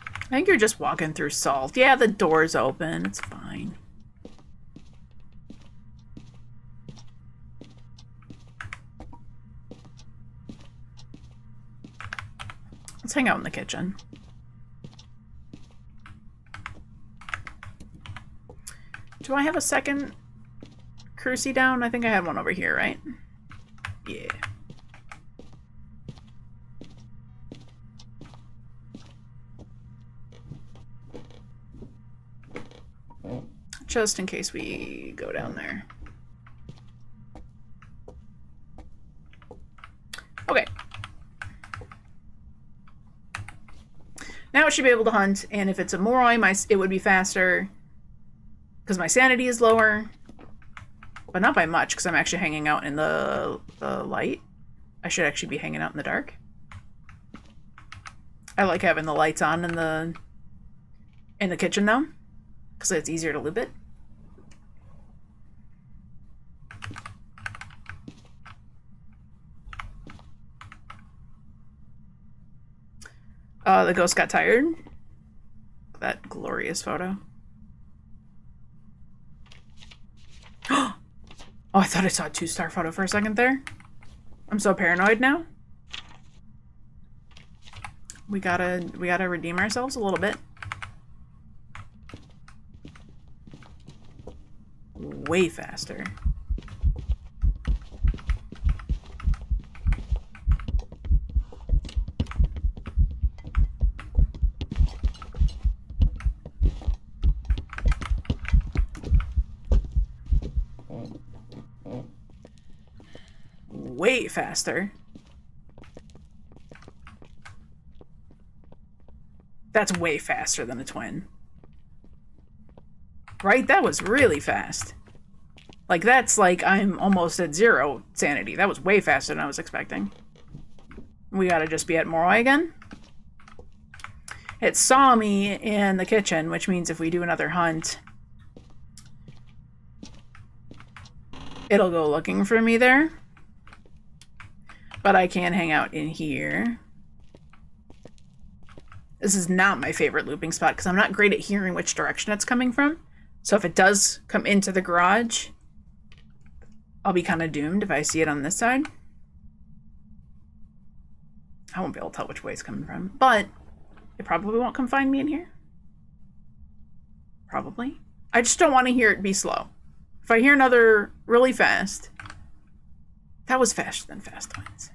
I think you're just walking through salt. Yeah, the door's open. It's fine. Let's hang out in the kitchen. Do I have a second crucie down? I think I had one over here, right? Yeah. Just in case we go down there. Okay. Now it should be able to hunt, and if it's a Moroi, it would be faster. Because my sanity is lower. But not by much, because I'm actually hanging out in the light. I should actually be hanging out in the dark. I like having the lights on in the kitchen now. Because it's easier to loop it. The ghost got tired. That glorious photo. Oh, I thought I saw a 2-star photo for a second there. I'm so paranoid now. We gotta redeem ourselves a little bit. Way faster. Way faster. That's way faster than a twin. Right? That was really fast. Like, that's like I'm almost at 0 sanity. That was way faster than I was expecting. We gotta just be at Moroi again. It saw me in the kitchen, which means if we do another hunt, it'll go looking for me there. But I can hang out in here. This is not my favorite looping spot because I'm not great at hearing which direction it's coming from. So if it does come into the garage, I'll be kind of doomed if I see it on this side. I won't be able to tell which way it's coming from, but it probably won't come find me in here. Probably. I just don't want to hear it be slow. If I hear another really fast, that was faster than fast twins.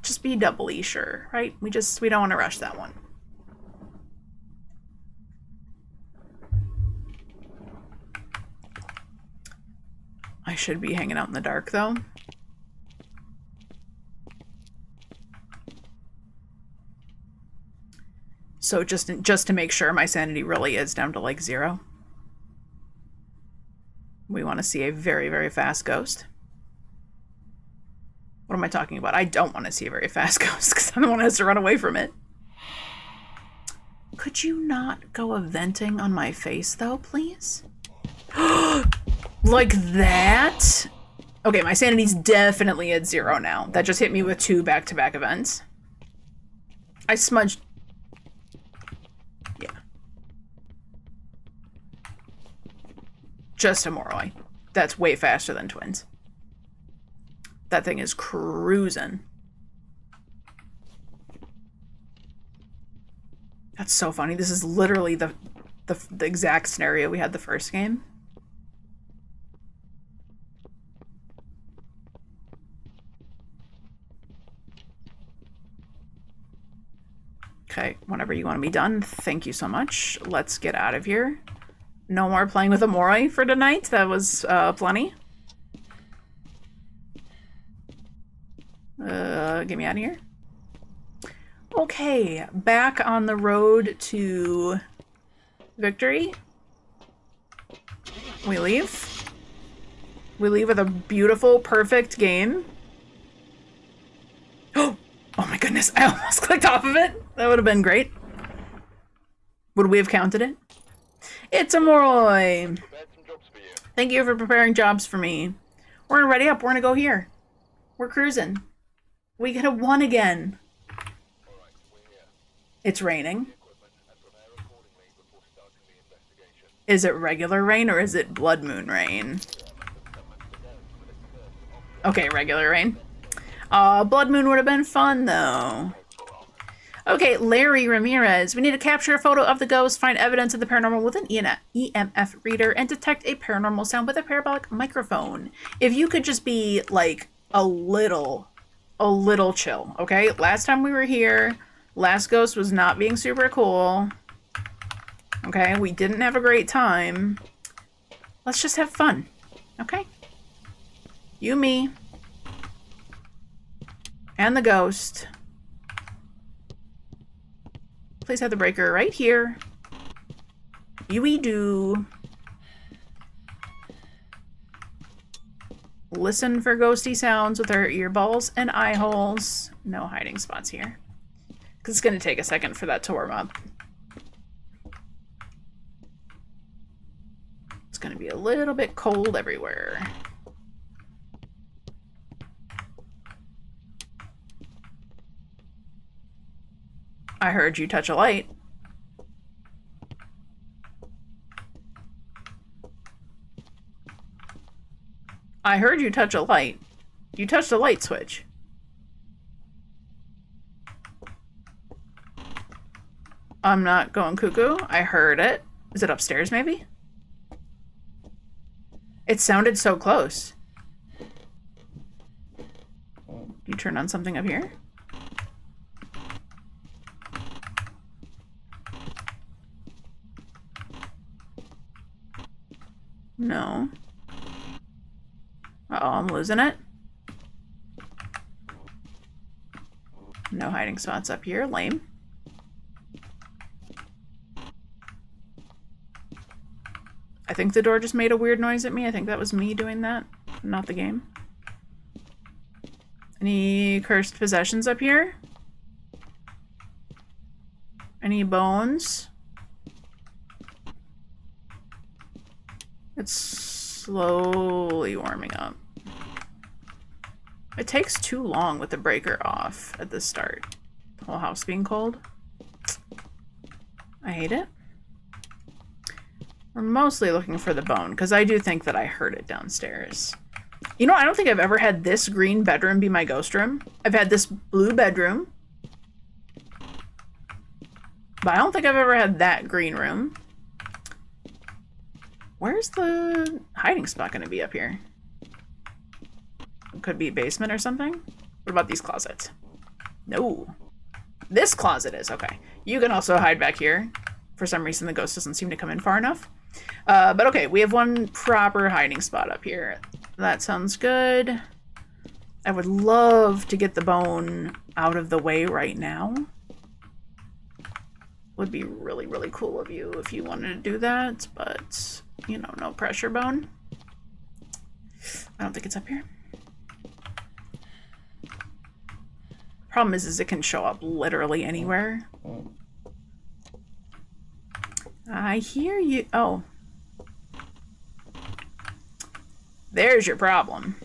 Just be doubly sure, right? We don't want to rush that one. I should be hanging out in the dark though. So just to make sure my sanity really is down to like 0. We want to see a very, very fast ghost. What am I talking about? I don't want to see a very fast ghost because I'm the one who has to run away from it. Could you not go eventing on my face though, please? Like that? Okay, my sanity's definitely at 0 now. That just hit me with 2 back-to-back events. I smudged... Yeah. Just a Moroi. That's way faster than twins. That thing is cruising. That's so funny. This is literally the exact scenario we had the first game. Okay, whenever you want to be done, thank you so much. Let's get out of here. No more playing with a Moroi for tonight. That was plenty. Get me out of here. Okay, back on the road to victory. We leave. We leave with a beautiful, perfect game. Oh my goodness, I almost clicked off of it. That would have been great. Would we have counted it? It's a Moroi. Thank you for preparing jobs for me. We're gonna ready up. We're gonna go here. We're cruising. We could have won again. It's raining. Is it regular rain or is it blood moon rain? Okay, regular rain. Blood moon would have been fun though. Okay, Larry Ramirez. We need to capture a photo of the ghost, find evidence of the paranormal with an EMF reader, and detect a paranormal sound with a parabolic microphone. If you could just be like a little chill, okay? Last time we were here, last ghost was not being super cool. Okay, we didn't have a great time. Let's just have fun, okay? You, me, and the ghost. Please have the breaker right here. We do. Listen for ghosty sounds with our earballs and eye holes. No hiding spots here. Because it's going to take a second for that to warm up. It's going to be a little bit cold everywhere. I heard you touch a light. I heard you touch a light. You touched a light switch. I'm not going cuckoo. I heard it. Is it upstairs maybe? It sounded so close. You turn on something up here? No. Uh-oh, I'm losing it. No hiding spots up here. Lame. I think the door just made a weird noise at me. I think that was me doing that, not the game. Any cursed possessions up here? Any bones? It's slowly warming up. It takes too long with the breaker off at the start. The whole house being cold. I hate it. We're mostly looking for the bone, because I do think that I heard it downstairs. You know, I don't think I've ever had this green bedroom be my ghost room. I've had this blue bedroom. But I don't think I've ever had that green room. Where's the hiding spot going to be up here? Could be basement or something? What about these closets? No. This closet is, okay. You can also hide back here. For some reason, the ghost doesn't seem to come in far enough. But okay, we have one proper hiding spot up here. That sounds good. I would love to get the bone out of the way right now. Would be really, really cool of you if you wanted to do that, but, you know, no pressure, bone. I don't think it's up here. Problem is it can show up literally anywhere. I hear you. Oh. There's your problem.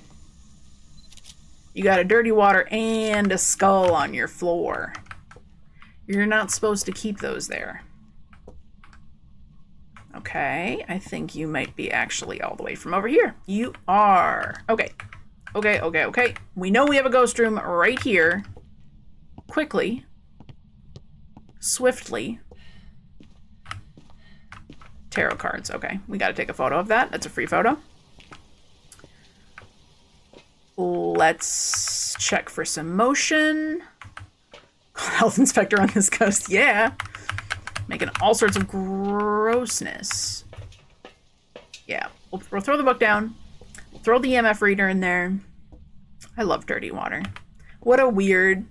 You got a dirty water and a skull on your floor. You're not supposed to keep those there. Okay, I think you might be actually all the way from over here. You are. Okay. Okay, okay, okay. We know we have a ghost room right here. Quickly. Swiftly. Tarot cards. Okay, we got to take a photo of that. That's a free photo. Let's check for some motion. Health inspector on this ghost. Yeah. Making all sorts of grossness. Yeah. We'll throw the book down. Throw the EMF reader in there. I love dirty water. What a weird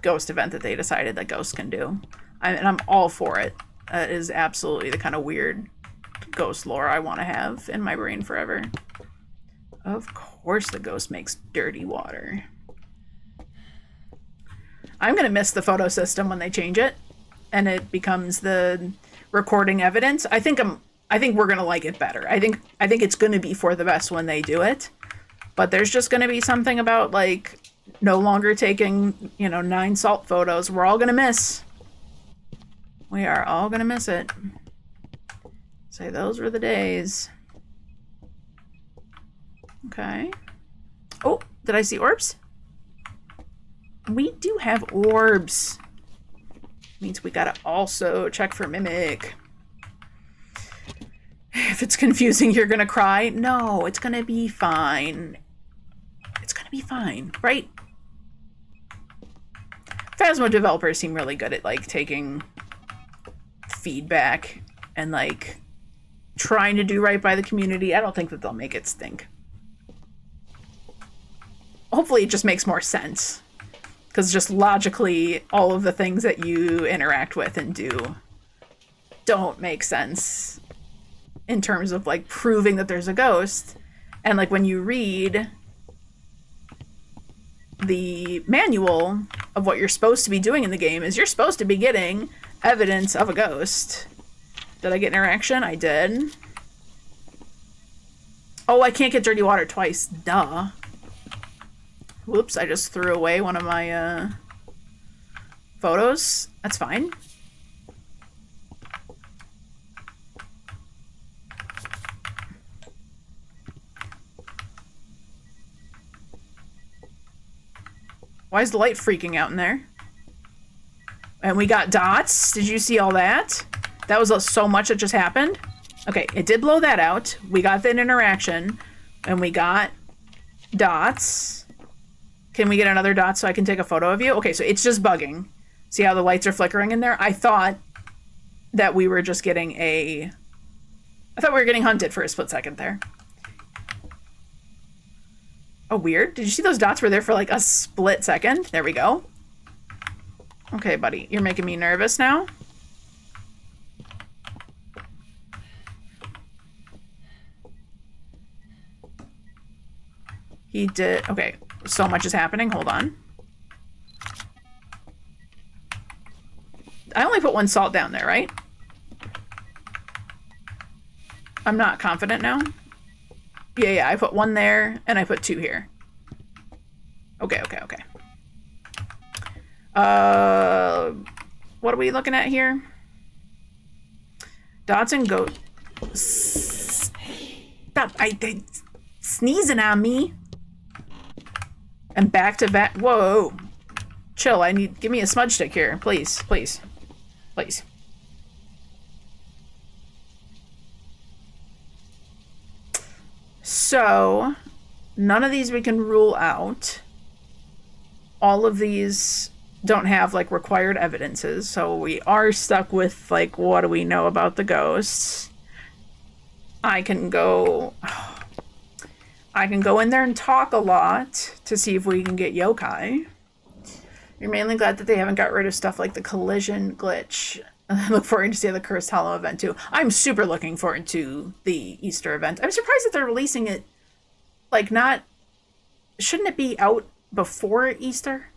ghost event that they decided that ghosts can do. And I'm all for it. It is absolutely the kind of weird ghost lore I want to have in my brain forever. Of course the ghost makes dirty water. I'm going to miss the photo system when they change it and it becomes the recording evidence. I think I'm I think we're gonna like it better. I think it's gonna be for the best when they do it. But there's just gonna be something about like no longer taking, you know, 9 salt photos. We're all gonna miss. We are all gonna miss it. Say those were the days. Okay. Oh, did I see orbs? We do have orbs. Means we gotta also check for mimic. If it's confusing, you're gonna cry. No, it's gonna be fine. It's gonna be fine, right? Phasmo developers seem really good at like taking feedback and like trying to do right by the community. I don't think that they'll make it stink. Hopefully it just makes more sense. Because just logically, all of the things that you interact with and do don't make sense in terms of like proving that there's a ghost. And like when you read the manual of what you're supposed to be doing in the game is you're supposed to be getting evidence of a ghost. Did I get interaction? I did. Oh, I can't get dirty water twice. Duh. Whoops, I just threw away one of my photos. That's fine. Why is the light freaking out in there? And we got dots. Did you see all that? That was so much that just happened. Okay, it did blow that out. We got that interaction. And we got dots. Can we get another dot so I can take a photo of you? Okay, so it's just bugging. See how the lights are flickering in there? I thought that we were just getting I thought we were getting hunted for a split second there. Oh, weird. Did you see those dots were there for like a split second? There we go. Okay, buddy. You're making me nervous now. He did... Okay. So much is happening. Hold on. I only put 1 salt down there, right? I'm not confident now. Yeah, I put 1 there, and I put 2 here. Okay. What are we looking at here? Dots and goat. Stop. They sneezing on me. And back to back. Whoa. Chill. Give me a smudge stick here. Please. So, none of these we can rule out. All of these don't have, like, required evidences. So we are stuck with, like, what do we know about the ghosts? I can go in there and talk a lot to see if we can get yokai. You're mainly glad that they haven't got rid of stuff like the collision glitch. I look forward to see the Cursed Hollow event too. I'm super looking forward to the Easter event. I'm surprised that they're releasing it, like, not... Shouldn't it be out before Easter?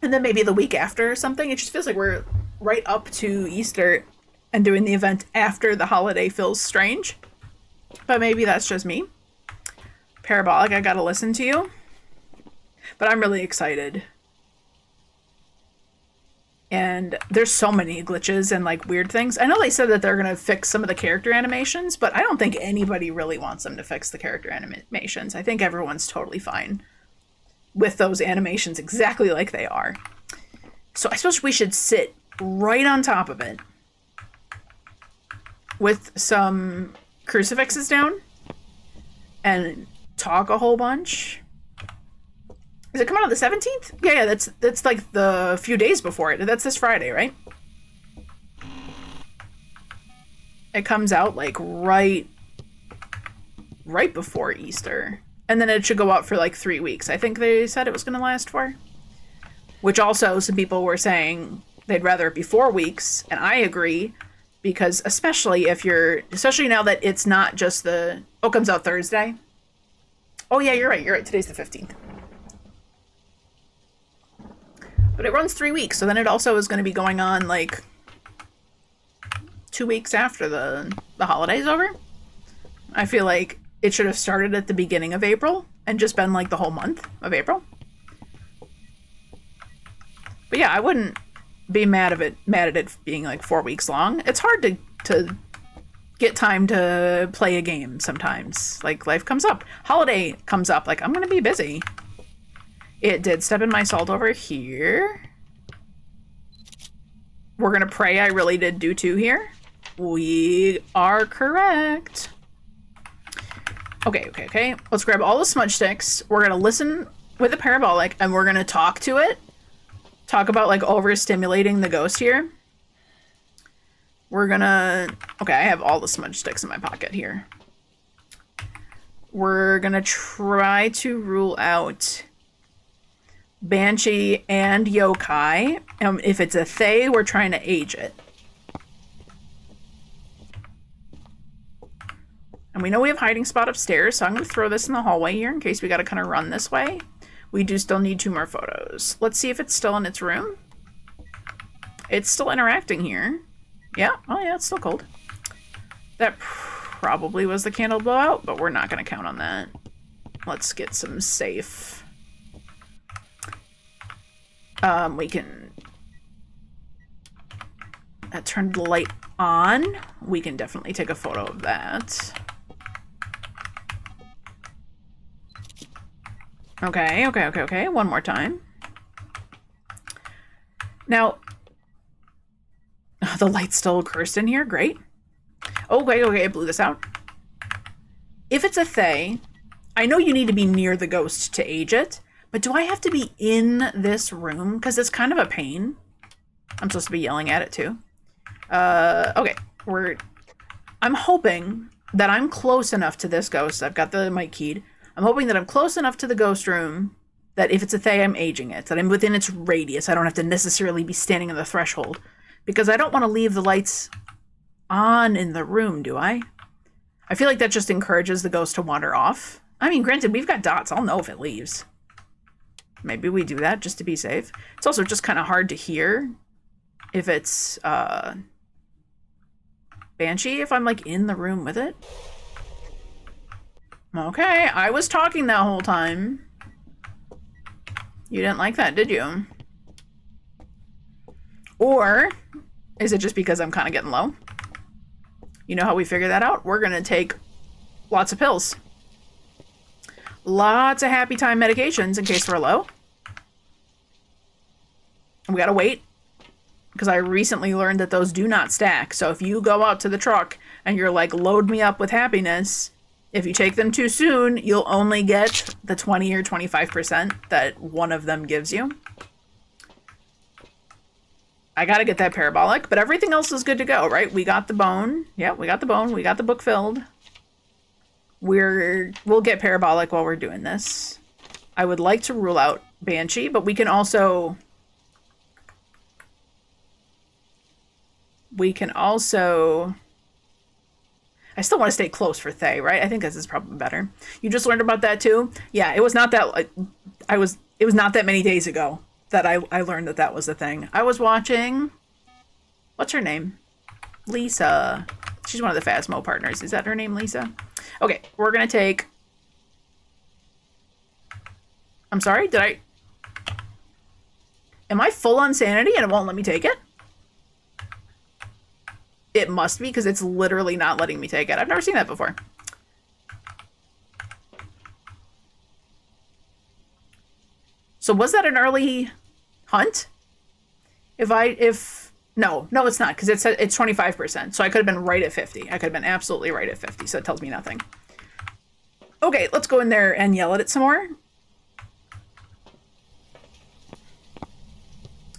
And then maybe the week after or something? It just feels like we're right up to Easter and doing the event after the holiday feels strange. But maybe that's just me. Parabolic, I gotta listen to you. But I'm really excited. And there's so many glitches and like weird things. I know they said that they're gonna fix some of the character animations, but I don't think anybody really wants them to fix the character animations. I think everyone's totally fine with those animations exactly like they are. So I suppose we should sit right on top of it with some crucifixes down and talk a whole bunch. Is it coming out on the 17th? Yeah, that's like the few days before it. That's this Friday, right? It comes out like right before Easter. And then it should go out for like 3 weeks. I think they said it was going to last for. Which also some people were saying they'd rather it be 4 weeks. And I agree. Because especially now that it's not just it comes out Thursday. Oh yeah, you're right. Today's the 15th. But it runs 3 weeks, so then it also is going to be going on, like, 2 weeks after the holiday's over. I feel like it should have started at the beginning of April and just been like the whole month of April. But yeah, I wouldn't be mad at it being like 4 weeks long. It's hard to get time to play a game sometimes. Like, life comes up. Holiday comes up. Like, I'm gonna be busy. It did step in my salt over here. We're gonna pray I really did do 2 here. We are correct. Okay. Let's grab all the smudge sticks. We're gonna listen with a parabolic and we're gonna talk to it. Talk about like overstimulating the ghost here. We're gonna... Okay, I have all the smudge sticks in my pocket here. We're gonna try to rule out Banshee and Yokai. If it's a Thay, we're trying to age it. And we know we have hiding spot upstairs, so I'm going to throw this in the hallway here in case we got to kind of run this way. We do still need 2 more photos. Let's see if it's still in its room. It's still interacting here. Yeah. Oh, yeah, it's still cold. That probably was the candle blowout, but we're not going to count on that. Let's get some safe. We can turn the light on. We can definitely take a photo of that. Okay. One more time. Now, the light's still cursed in here. Great. Okay, I blew this out. If it's a Thay, I know you need to be near the ghost to age it, but do I have to be in this room? Because it's kind of a pain. I'm supposed to be yelling at it too. Okay, I'm hoping that I'm close enough to this ghost. I've got the mic keyed. I'm hoping that I'm close enough to the ghost room that if it's a Thay, I'm aging it. That I'm within its radius. I don't have to necessarily be standing on the threshold. Because I don't want to leave the lights on in the room, do I? I feel like that just encourages the ghost to wander off. I mean, granted, we've got dots. I'll know if it leaves. Maybe we do that just to be safe. It's also just kind of hard to hear if it's Banshee, if I'm like in the room with it. Okay, I was talking that whole time. You didn't like that, did you? Or is it just because I'm kind of getting low? You know how we figure that out? We're going to take lots of pills. Lots of happy time medications in case we're low. And we got to wait. Because I recently learned that those do not stack. So if you go out to the truck and you're like, load me up with happiness, if you take them too soon, you'll only get the 20 or 25% that one of them gives you. I gotta get that parabolic, but everything else is good to go, right? We got the bone. Yeah, we got the bone. We got the book filled. We'll get parabolic while we're doing this. I would like to rule out Banshee, but we can also... I still want to stay close for Thay, right? I think this is probably better. You just learned about that too? Yeah, it was not that... it was not that many days ago that I learned that that was the thing. I was watching... What's her name? Lisa. She's one of the Phasmo partners. Is that her name, Lisa? Okay, we're going to take... I'm sorry, did I... Am I full on sanity and it won't let me take it? It must be, because it's literally not letting me take it. I've never seen that before. So was that an early hunt? No, it's not, because it's 25%. So I could have been right at 50. I could have been absolutely right at 50, so it tells me nothing. Okay, let's go in there and yell at it some more.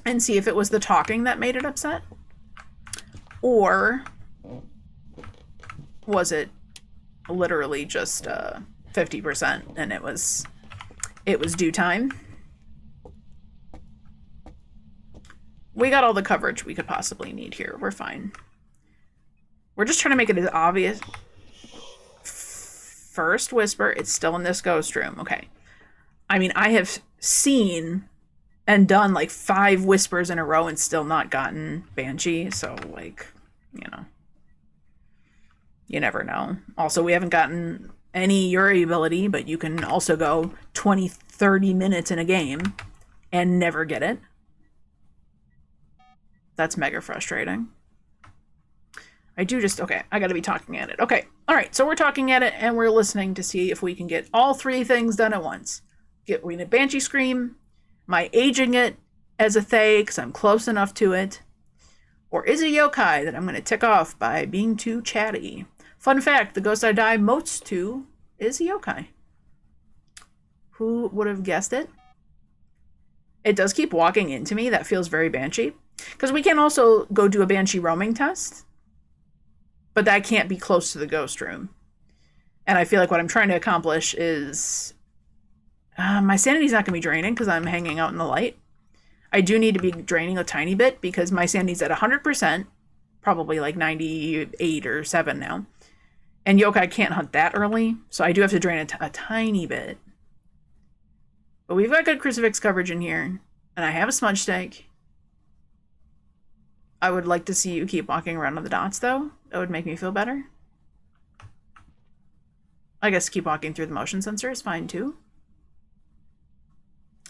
And see if it was the talking that made it upset. Or was it literally just 50% and it was due time? We got all the coverage we could possibly need here. We're fine. We're just trying to make it as obvious. First whisper, it's still in this ghost room. Okay. I mean, I have seen and done like 5 whispers in a row and still not gotten Banshee, so like, you know, You never know. Also, we haven't gotten any Yuri ability, but you can also go 20, 30 minutes in a game and never get it. That's mega frustrating. I gotta be talking at it. Okay, alright, so we're talking at it and we're listening to see if we can get all three things done at once. We need a Banshee Scream, my aging it as a Thay, because I'm close enough to it, or is it a yokai that I'm going to tick off by being too chatty? Fun fact, the ghost I die most to is a yokai. Who would have guessed it? It does keep walking into me. That feels very Banshee. Because we can also go do a Banshee roaming test, but that can't be close to the ghost room. And I feel like what I'm trying to accomplish is... my sanity's not going to be draining because I'm hanging out in the light. I do need to be draining a tiny bit because my sanity's at 100%, probably like 98 or 7 now. And yokai can't hunt that early, so I do have to drain a tiny bit. But we've got good crucifix coverage in here, and I have a smudge stick. I would like to see you keep walking around on the dots, though. That would make me feel better. I guess keep walking through the motion sensor is fine, too.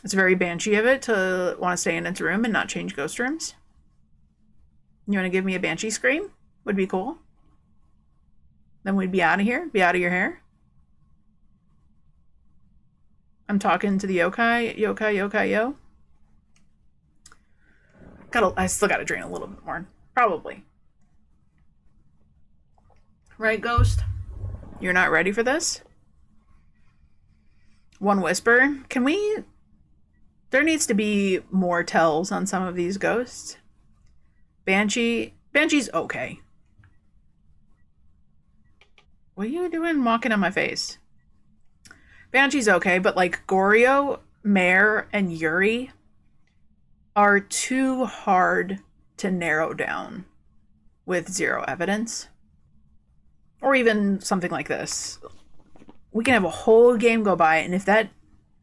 It's very Banshee of it to want to stay in its room and not change ghost rooms. You want to give me a Banshee Scream? Would be cool. Then we'd be out of here. Be out of your hair. I'm talking to the yokai. Yokai, yo. I still gotta drain a little bit more. Probably. Right, Ghost? You're not ready for this? One Whisper. Can we... There needs to be more tells on some of these ghosts. Banshee's okay. What are you doing walking on my face? Banshee's okay, but like Goryo, Mare, and Yuri are too hard to narrow down with zero evidence. Or even something like this. We can have a whole game go by, and if that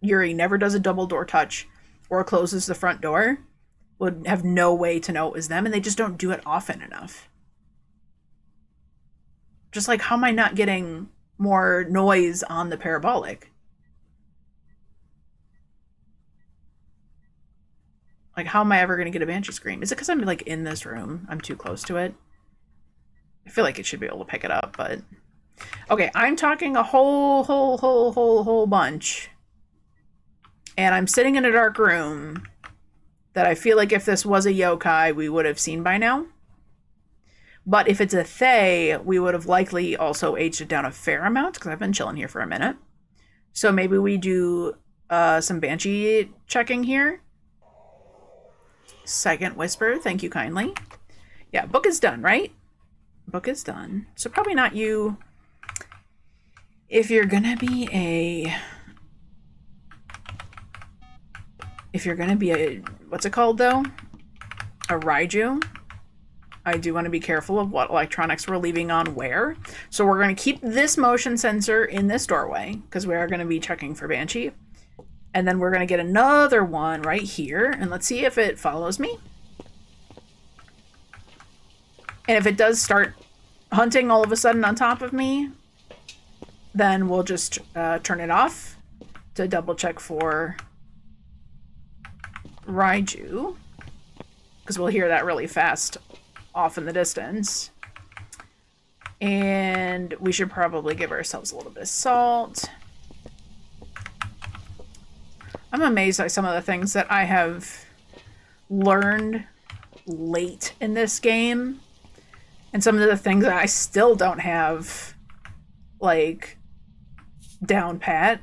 Yuri never does a double door touch or closes the front door, would have no way to know it was them, and they just don't do it often enough. Just like, how am I not getting more noise on the parabolic? Like, how am I ever going to get a Banshee Scream? Is it because I'm, like, in this room? I'm too close to it? I feel like it should be able to pick it up, but... Okay, I'm talking a whole bunch. And I'm sitting in a dark room that I feel like if this was a yokai, we would have seen by now. But if it's a Thay, we would have likely also aged it down a fair amount, because I've been chilling here for a minute. So maybe we do some Banshee checking here. Second Whisper, thank you kindly. Yeah, book is done, right? Book is done. So probably not you. If you're gonna be a... what's it called, though? A Ridgeview. I do want to be careful of what electronics we're leaving on where. So we're going to keep this motion sensor in this doorway, because we are going to be checking for Banshee. And then we're going to get another one right here, and let's see if it follows me. And if it does start hunting all of a sudden on top of me, then we'll just turn it off to double check for Raiju, because we'll hear that really fast off in the distance. And we should probably give ourselves a little bit of salt. I'm amazed by some of the things that I have learned late in this game, and some of the things that I still don't have, like, down pat.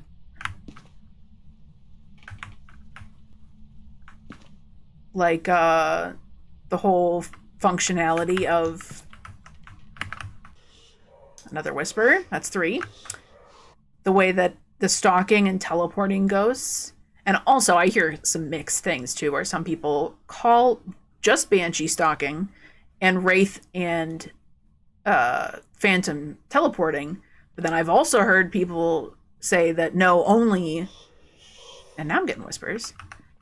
Like, the whole functionality of... Another Whisper. That's 3. The way that the stalking and teleporting ghosts... And also, I hear some mixed things, too, where some people call just Banshee stalking and Wraith and Phantom teleporting. But then I've also heard people say that no, only... And now I'm getting whispers.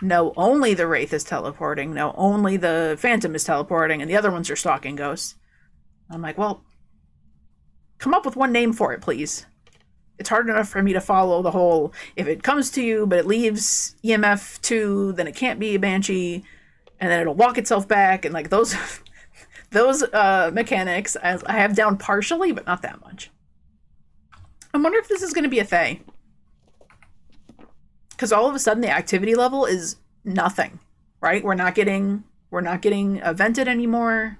No, only the Wraith is teleporting. No, only the Phantom is teleporting. And the other ones are stalking ghosts. I'm like, well... Come up with one name for it, please. It's hard enough for me to follow the whole, if it comes to you, but it leaves EMF 2, then it can't be a banshee, and then it'll walk itself back, and like those mechanics I have down partially, but not that much. I wonder if this is going to be a Fae. Because all of a sudden the activity level is nothing, right? We're not getting vented anymore.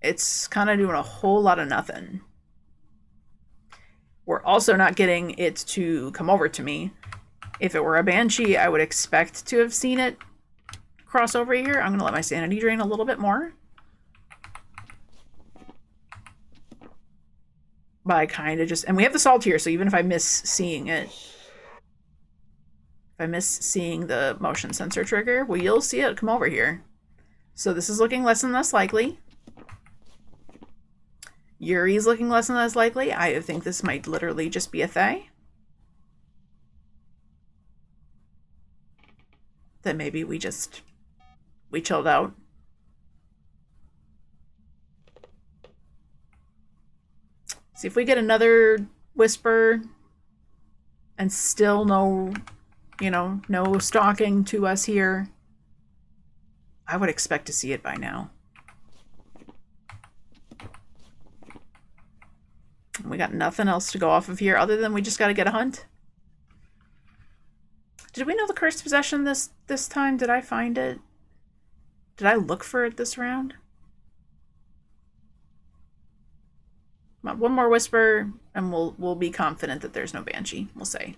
It's kind of doing a whole lot of nothing. We're also not getting it to come over to me. If it were a banshee, I would expect to have seen it cross over here. I'm going to let my sanity drain a little bit more. But I kind of just... And we have the salt here, so even if I miss seeing it... If I miss seeing the motion sensor trigger, well, you'll see it come over here. So this is looking less and less likely. Yuri's looking less and less likely. I think this might literally just be a Fae. That maybe we chilled out. See if we get another whisper and still no, no stalking to us here. I would expect to see it by now. We got nothing else to go off of here other than we just got to get a hunt. Did we know the cursed possession this time? Did I find it? Did I look for it this round? One more whisper and we'll be confident that there's no banshee. We'll say.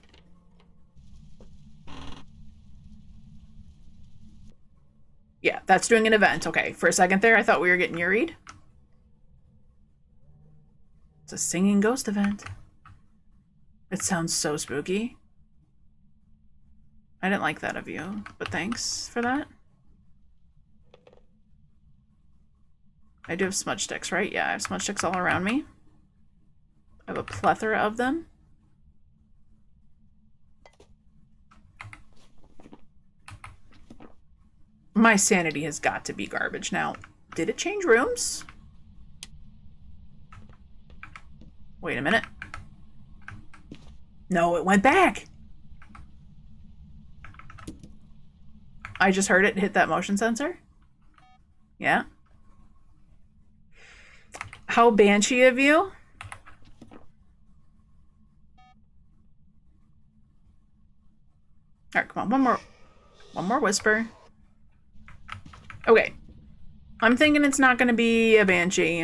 Yeah, that's doing an event. Okay, for a second there I thought we were getting Uri'd. It's a singing ghost event. It sounds so spooky. I didn't like that of you, but thanks for that. I do have smudge sticks, right? Yeah, I have smudge sticks all around me. I have a plethora of them. My sanity has got to be garbage now. Did it change rooms? Wait a minute. No, it went back. I just heard it hit that motion sensor. Yeah. How banshee of you. Alright, come on. One more whisper. Okay. I'm thinking it's not going to be a banshee.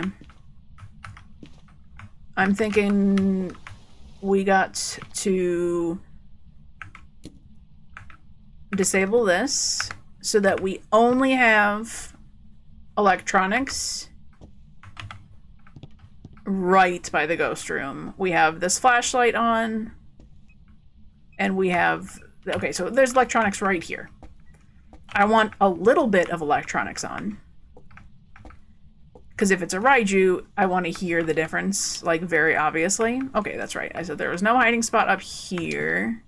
I'm thinking we got to disable this so that we only have electronics right by the ghost room. We have this flashlight on and we have... Okay, so there's electronics right here. I want a little bit of electronics on. Because if it's a Raiju, I want to hear the difference, like, very obviously. Okay, that's right. I said there was no hiding spot up here.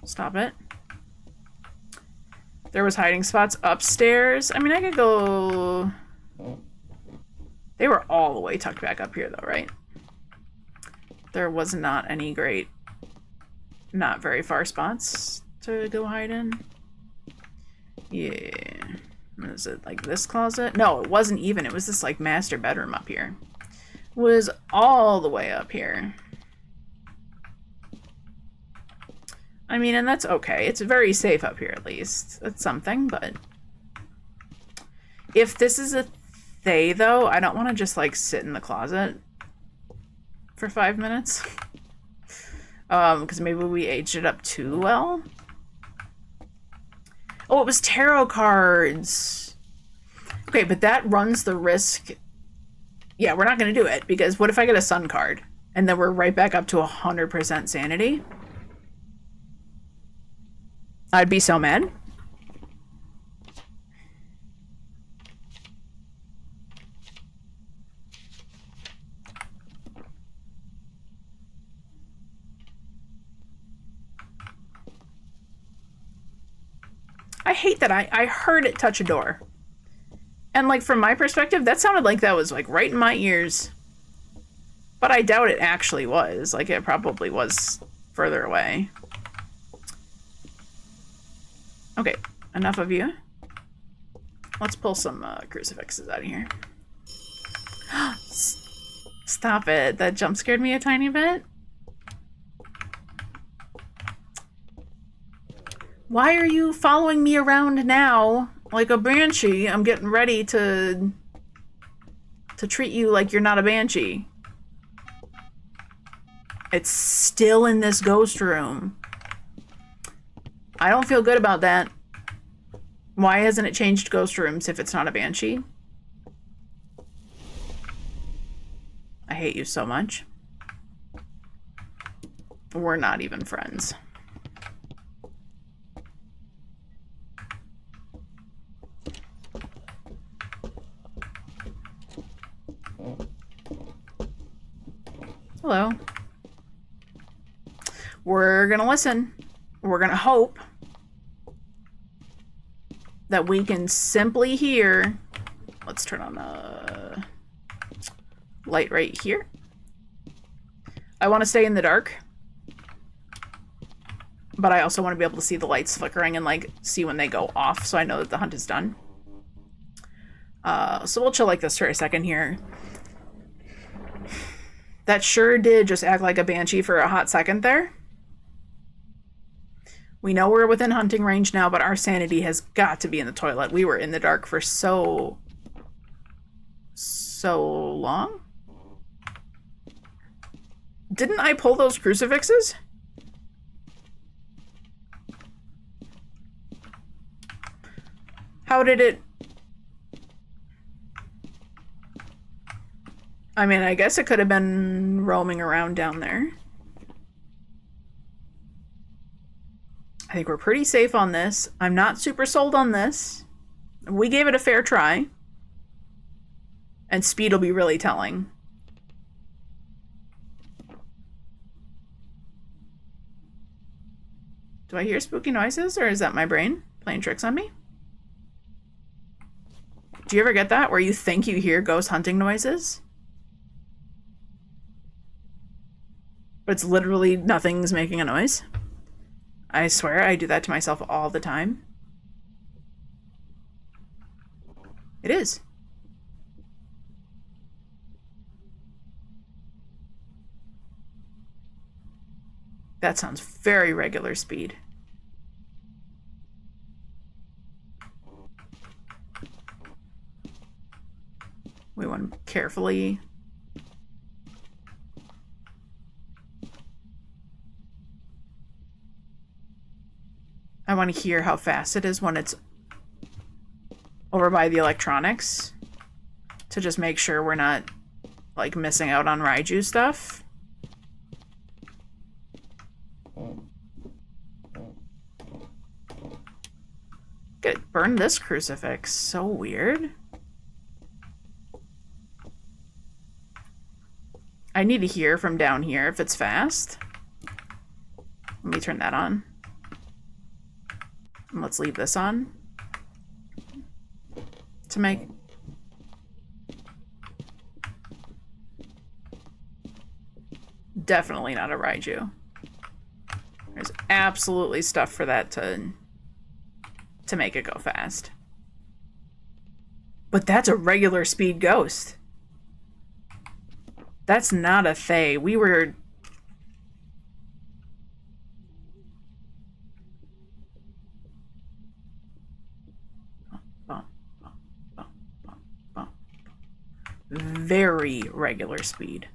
Stop it. There was hiding spots upstairs. I mean, I could go... They were all the way tucked back up here, though, right? There was not any great, not very far spots to go hide in. Yeah. Is it like this closet? No, it wasn't even. It was this like master bedroom up here. It was all the way up here. I mean, and that's okay. It's very safe up here at least. That's something, but... If this is a Thay, though, I don't want to just like sit in the closet for 5 minutes. Because maybe we aged it up too well. Oh, it was tarot cards. Okay, but that runs the risk. Yeah, we're not going to do it, because what if I get a sun card? And then we're right back up to 100% sanity? I'd be so mad. I hate that I heard it touch a door. And, like, from my perspective, that sounded like that was, like, right in my ears. But I doubt it actually was. Like, it probably was further away. Okay, enough of you. Let's pull some crucifixes out of here. Stop it. That jump scared me a tiny bit. Why are you following me around now like a banshee? I'm getting ready to treat you like you're not a banshee. It's still in this ghost room. I don't feel good about that. Why hasn't it changed ghost rooms if it's not a banshee? I hate you so much. We're not even friends. Hello. We're gonna listen. We're gonna hope that we can simply hear. Let's turn on the light right here. I want to stay in the dark, but I also want to be able to see the lights flickering and like see when they go off, so I know that the hunt is done. So we'll chill like this for a second here. That sure did just act like a banshee for a hot second there. We know we're within hunting range now, but our sanity has got to be in the toilet. We were in the dark for so long. Didn't I pull those crucifixes? How did it... I mean, I guess it could have been roaming around down there. I think we're pretty safe on this. I'm not super sold on this. We gave it a fair try. And speed will be really telling. Do I hear spooky noises, or is that my brain playing tricks on me? Do you ever get that, where you think you hear ghost hunting noises? But it's literally nothing's making a noise? I swear I do that to myself all the time. It is. That sounds very regular speed. We want to carefully... I want to hear how fast it is when it's over by the electronics to just make sure we're not like missing out on Raiju stuff. Good. Burn this crucifix. So weird. I need to hear from down here if it's fast. Let me turn that on. And let's leave this on to make... Definitely not a Raiju. There's absolutely stuff for that to make it go fast. But that's a regular speed ghost. That's not a Fae. We were... Very regular speed.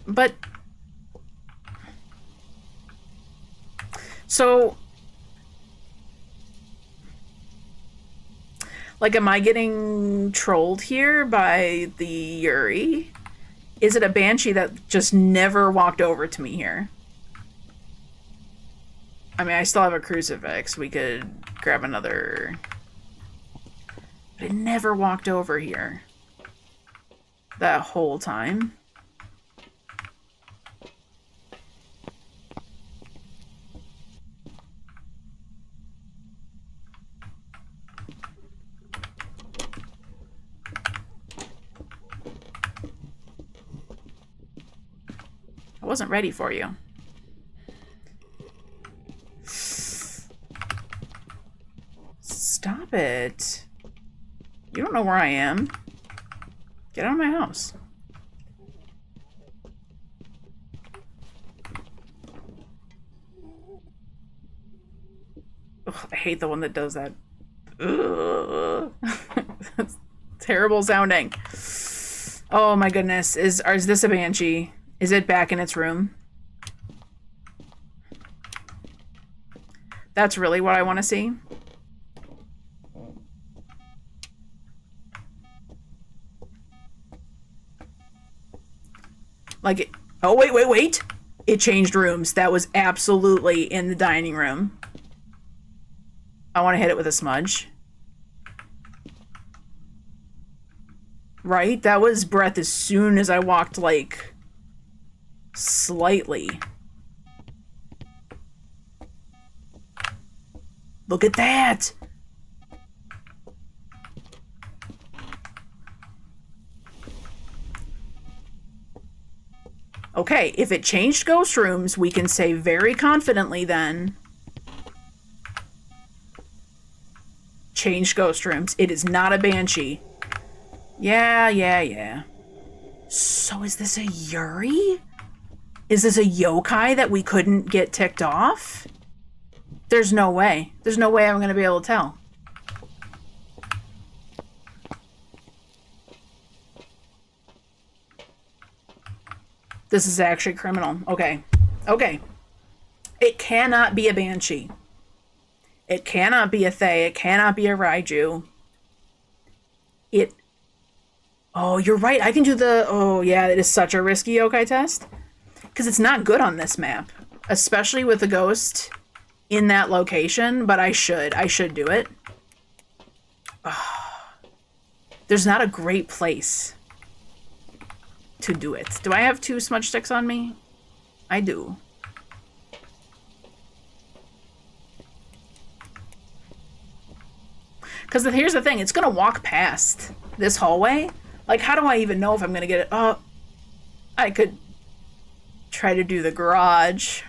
But so like, am I getting trolled here by the Yuri? Is it a banshee that just never walked over to me here? I mean, I still have a crucifix. We could grab another. But it never walked over here. That whole time. wasn't ready for you. Stop it. You don't know where I am. Get out of my house. Ugh, I hate the one that does that. Ugh. That's terrible sounding. Oh my goodness. Is this a banshee? Is it back in its room? That's really what I want to see. Like it, oh wait. It changed rooms. That was absolutely in the dining room. I want to hit it with a smudge. Right? That was breath as soon as I walked, like, slightly. Look at that! Okay, if it changed ghost rooms, we can say very confidently then. Changed ghost rooms. It is not a banshee. Yeah. So is this a Yuri? Is this a yokai that we couldn't get ticked off? There's no way. There's no way I'm gonna be able to tell. This is actually criminal. Okay. It cannot be a banshee. It cannot be a Thay. It cannot be a Raiju. Oh, you're right. I can do the... Oh, yeah, it is such a risky yokai test. Because it's not good on this map. Especially with the ghost in that location. But I should do it. Oh, there's not a great place to do it. Do I have 2 smudge sticks on me? I do. Because here's the thing. It's going to walk past this hallway. Like, how do I even know if I'm going to get it? Oh, I could try to do the garage.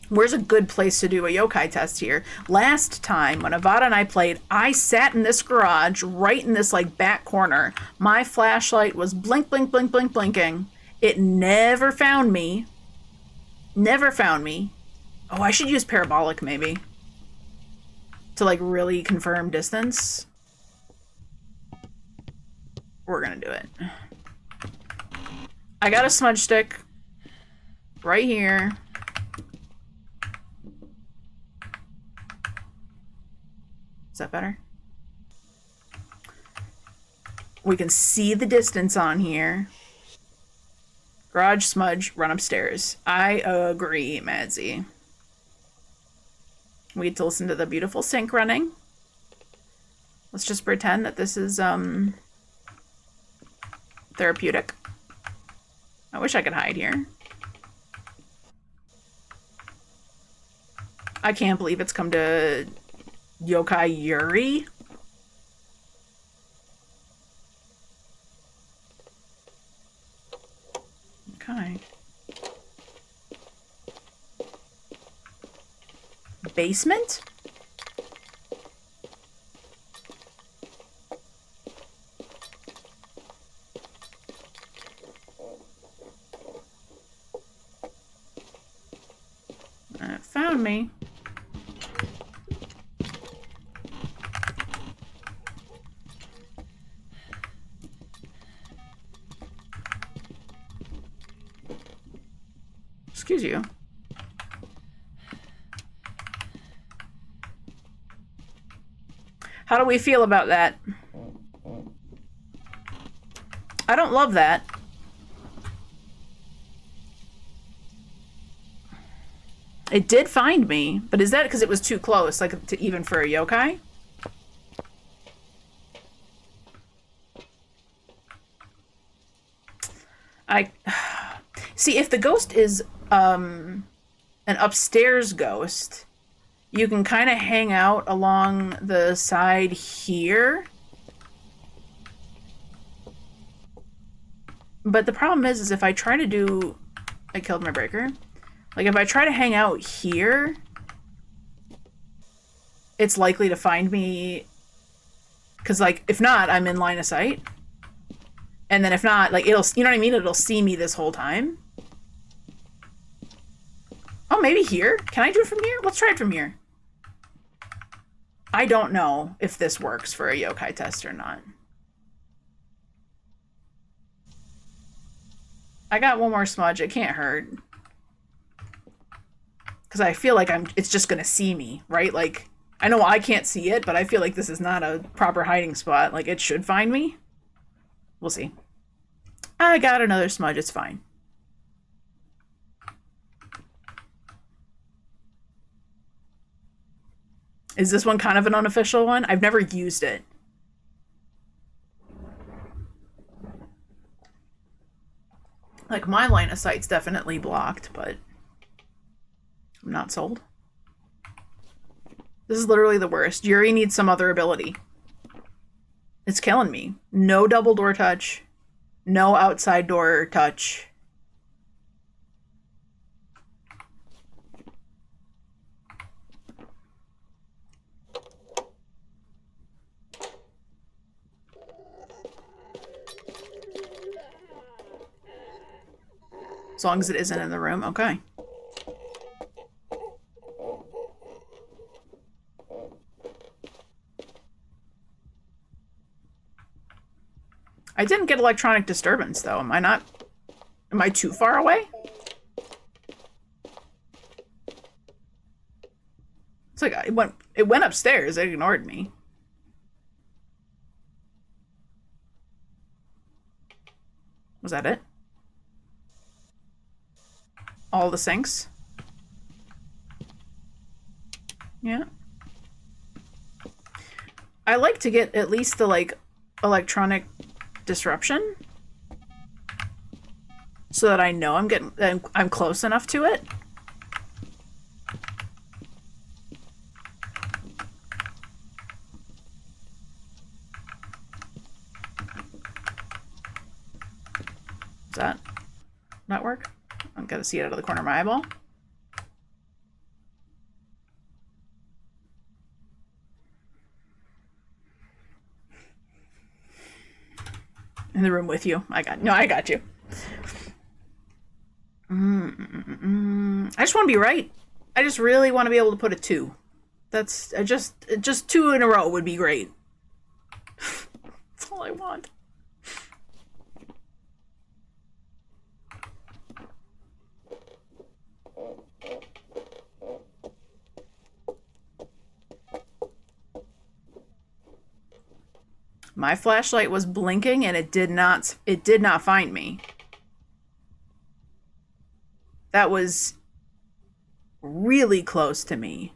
Where's a good place to do a yokai test here? Last time, when Avada and I played, I sat in this garage, right in this, like, back corner. My flashlight was blinking. It never found me. Never found me. Oh, I should use parabolic, maybe. To, like, really confirm distance. We're gonna do it. I got a smudge stick. Right here. Is that better? We can see the distance on here. Garage smudge, run upstairs. I agree, Madzy. We get to listen to the beautiful sink running. Let's just pretend that this is therapeutic. I wish I could hide here. I can't believe it's come to yokai Yuri. Okay. Basement? It found me. Excuse you. How do we feel about that? I don't love that. It did find me, but is that because it was too close, like to even for a yokai? See, if the ghost is an upstairs ghost, you can kind of hang out along the side here. But the problem is if I try to do... I killed my breaker. Like, if I try to hang out here, it's likely to find me... Because, like, if not, I'm in line of sight. And then if not, like, it'll... You know what I mean? It'll see me this whole time. Oh, maybe here? Can I do it from here? Let's try it from here. I don't know if this works for a yokai test or not. I got one more smudge. It can't hurt. Because I feel like it's just going to see me, right? Like, I know I can't see it, but I feel like this is not a proper hiding spot. Like, it should find me. We'll see. I got another smudge. It's fine. Is this one kind of an unofficial one? I've never used it. Like, my line of sight's definitely blocked, but I'm not sold. This is literally the worst. Yuri needs some other ability. It's killing me. No double door touch. No outside door touch. As long as it isn't in the room, okay. I didn't get electronic disturbance, though. Am I too far away? It's like it went upstairs. It ignored me. Was that it? All the sinks? Yeah. I like to get at least the, like, electronic disruption so that I know I'm close enough to it. Does that not work? I'm gonna see it out of the corner of my eyeball. In the room with you. I got you. I just want to be right. I just really want to be able to put a 2. That's just 2 in a row would be great. That's all I want. My flashlight was blinking and it did not find me. That was really close to me.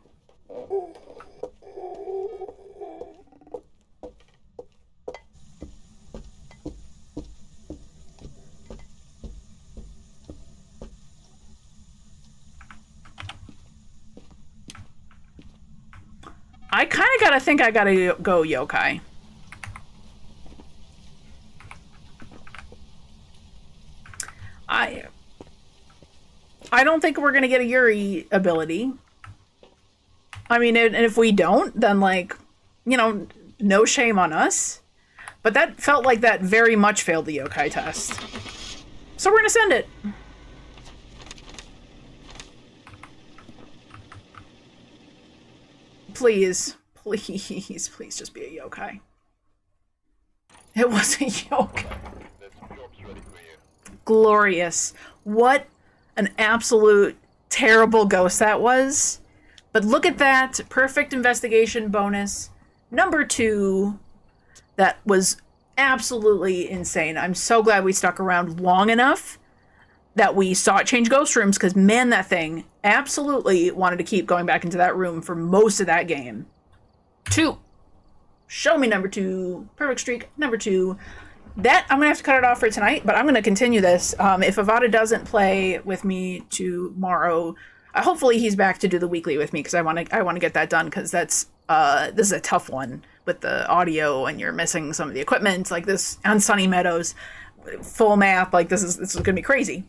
I kind of gotta think I gotta go yokai. I don't think we're gonna get a Yuri ability. I mean, and if we don't, then, like, you know, no shame on us. But that felt like that very much failed the yokai test. So we're gonna send it. Please, please, please just be a yokai. It was a yokai. Glorious. What an absolute terrible ghost that was. But look at that. Perfect investigation bonus. Number 2. That was absolutely insane. I'm so glad we stuck around long enough that we saw it change ghost rooms, because, man, that thing absolutely wanted to keep going back into that room for most of that game. 2. Show me number 2. Perfect streak, number 2. That, I'm going to have to cut it off for tonight, but I'm going to continue this. If Avada doesn't play with me tomorrow, hopefully he's back to do the weekly with me, because I want to get that done, because that's this is a tough one with the audio, and you're missing some of the equipment, like this on Sunny Meadows. full map. Like, this is gonna be crazy.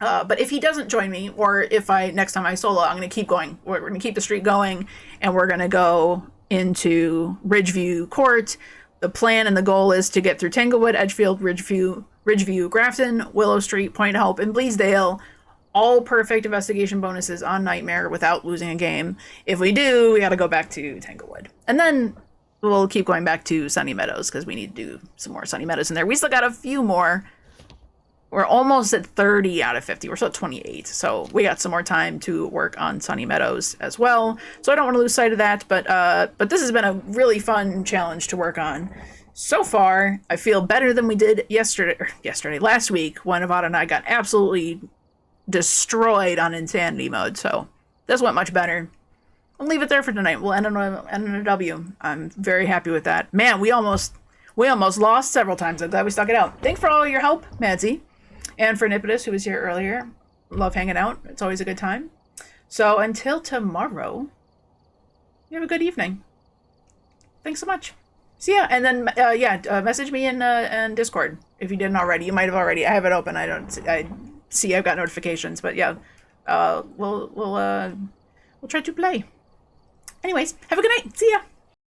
But if he doesn't join me, or if next time I solo, I'm gonna keep going. We're gonna keep the streak going, and we're gonna go into Ridgeview Court. The plan and the goal is to get through Tanglewood, Edgefield, Ridgeview, Grafton, Willow Street, Point Hope, and Bleasdale. All perfect investigation bonuses on Nightmare without losing a game. If we do, we gotta go back to Tanglewood. And then we'll keep going back to Sunny Meadows, because we need to do some more Sunny Meadows in there. We still got a few more. We're almost at 30 out of 50. We're still at 28. So we got some more time to work on Sunny Meadows as well. So I don't want to lose sight of that. But this has been a really fun challenge to work on. So far, I feel better than we did last week, when Avada and I got absolutely destroyed on Insanity mode. So this went much better. I'll leave it there for tonight. We'll end on a W. I'm very happy with that. Man, we almost lost several times. I'm glad we stuck it out. Thanks for all your help, Madsy. And for Nipitus, who was here earlier. Love hanging out. It's always a good time. So until tomorrow, you have a good evening. Thanks so much. See ya. And then, message me in Discord if you didn't already. You might have already. I have it open. I see I've got notifications. But yeah, we'll try to play. Anyways, have a good night. See ya.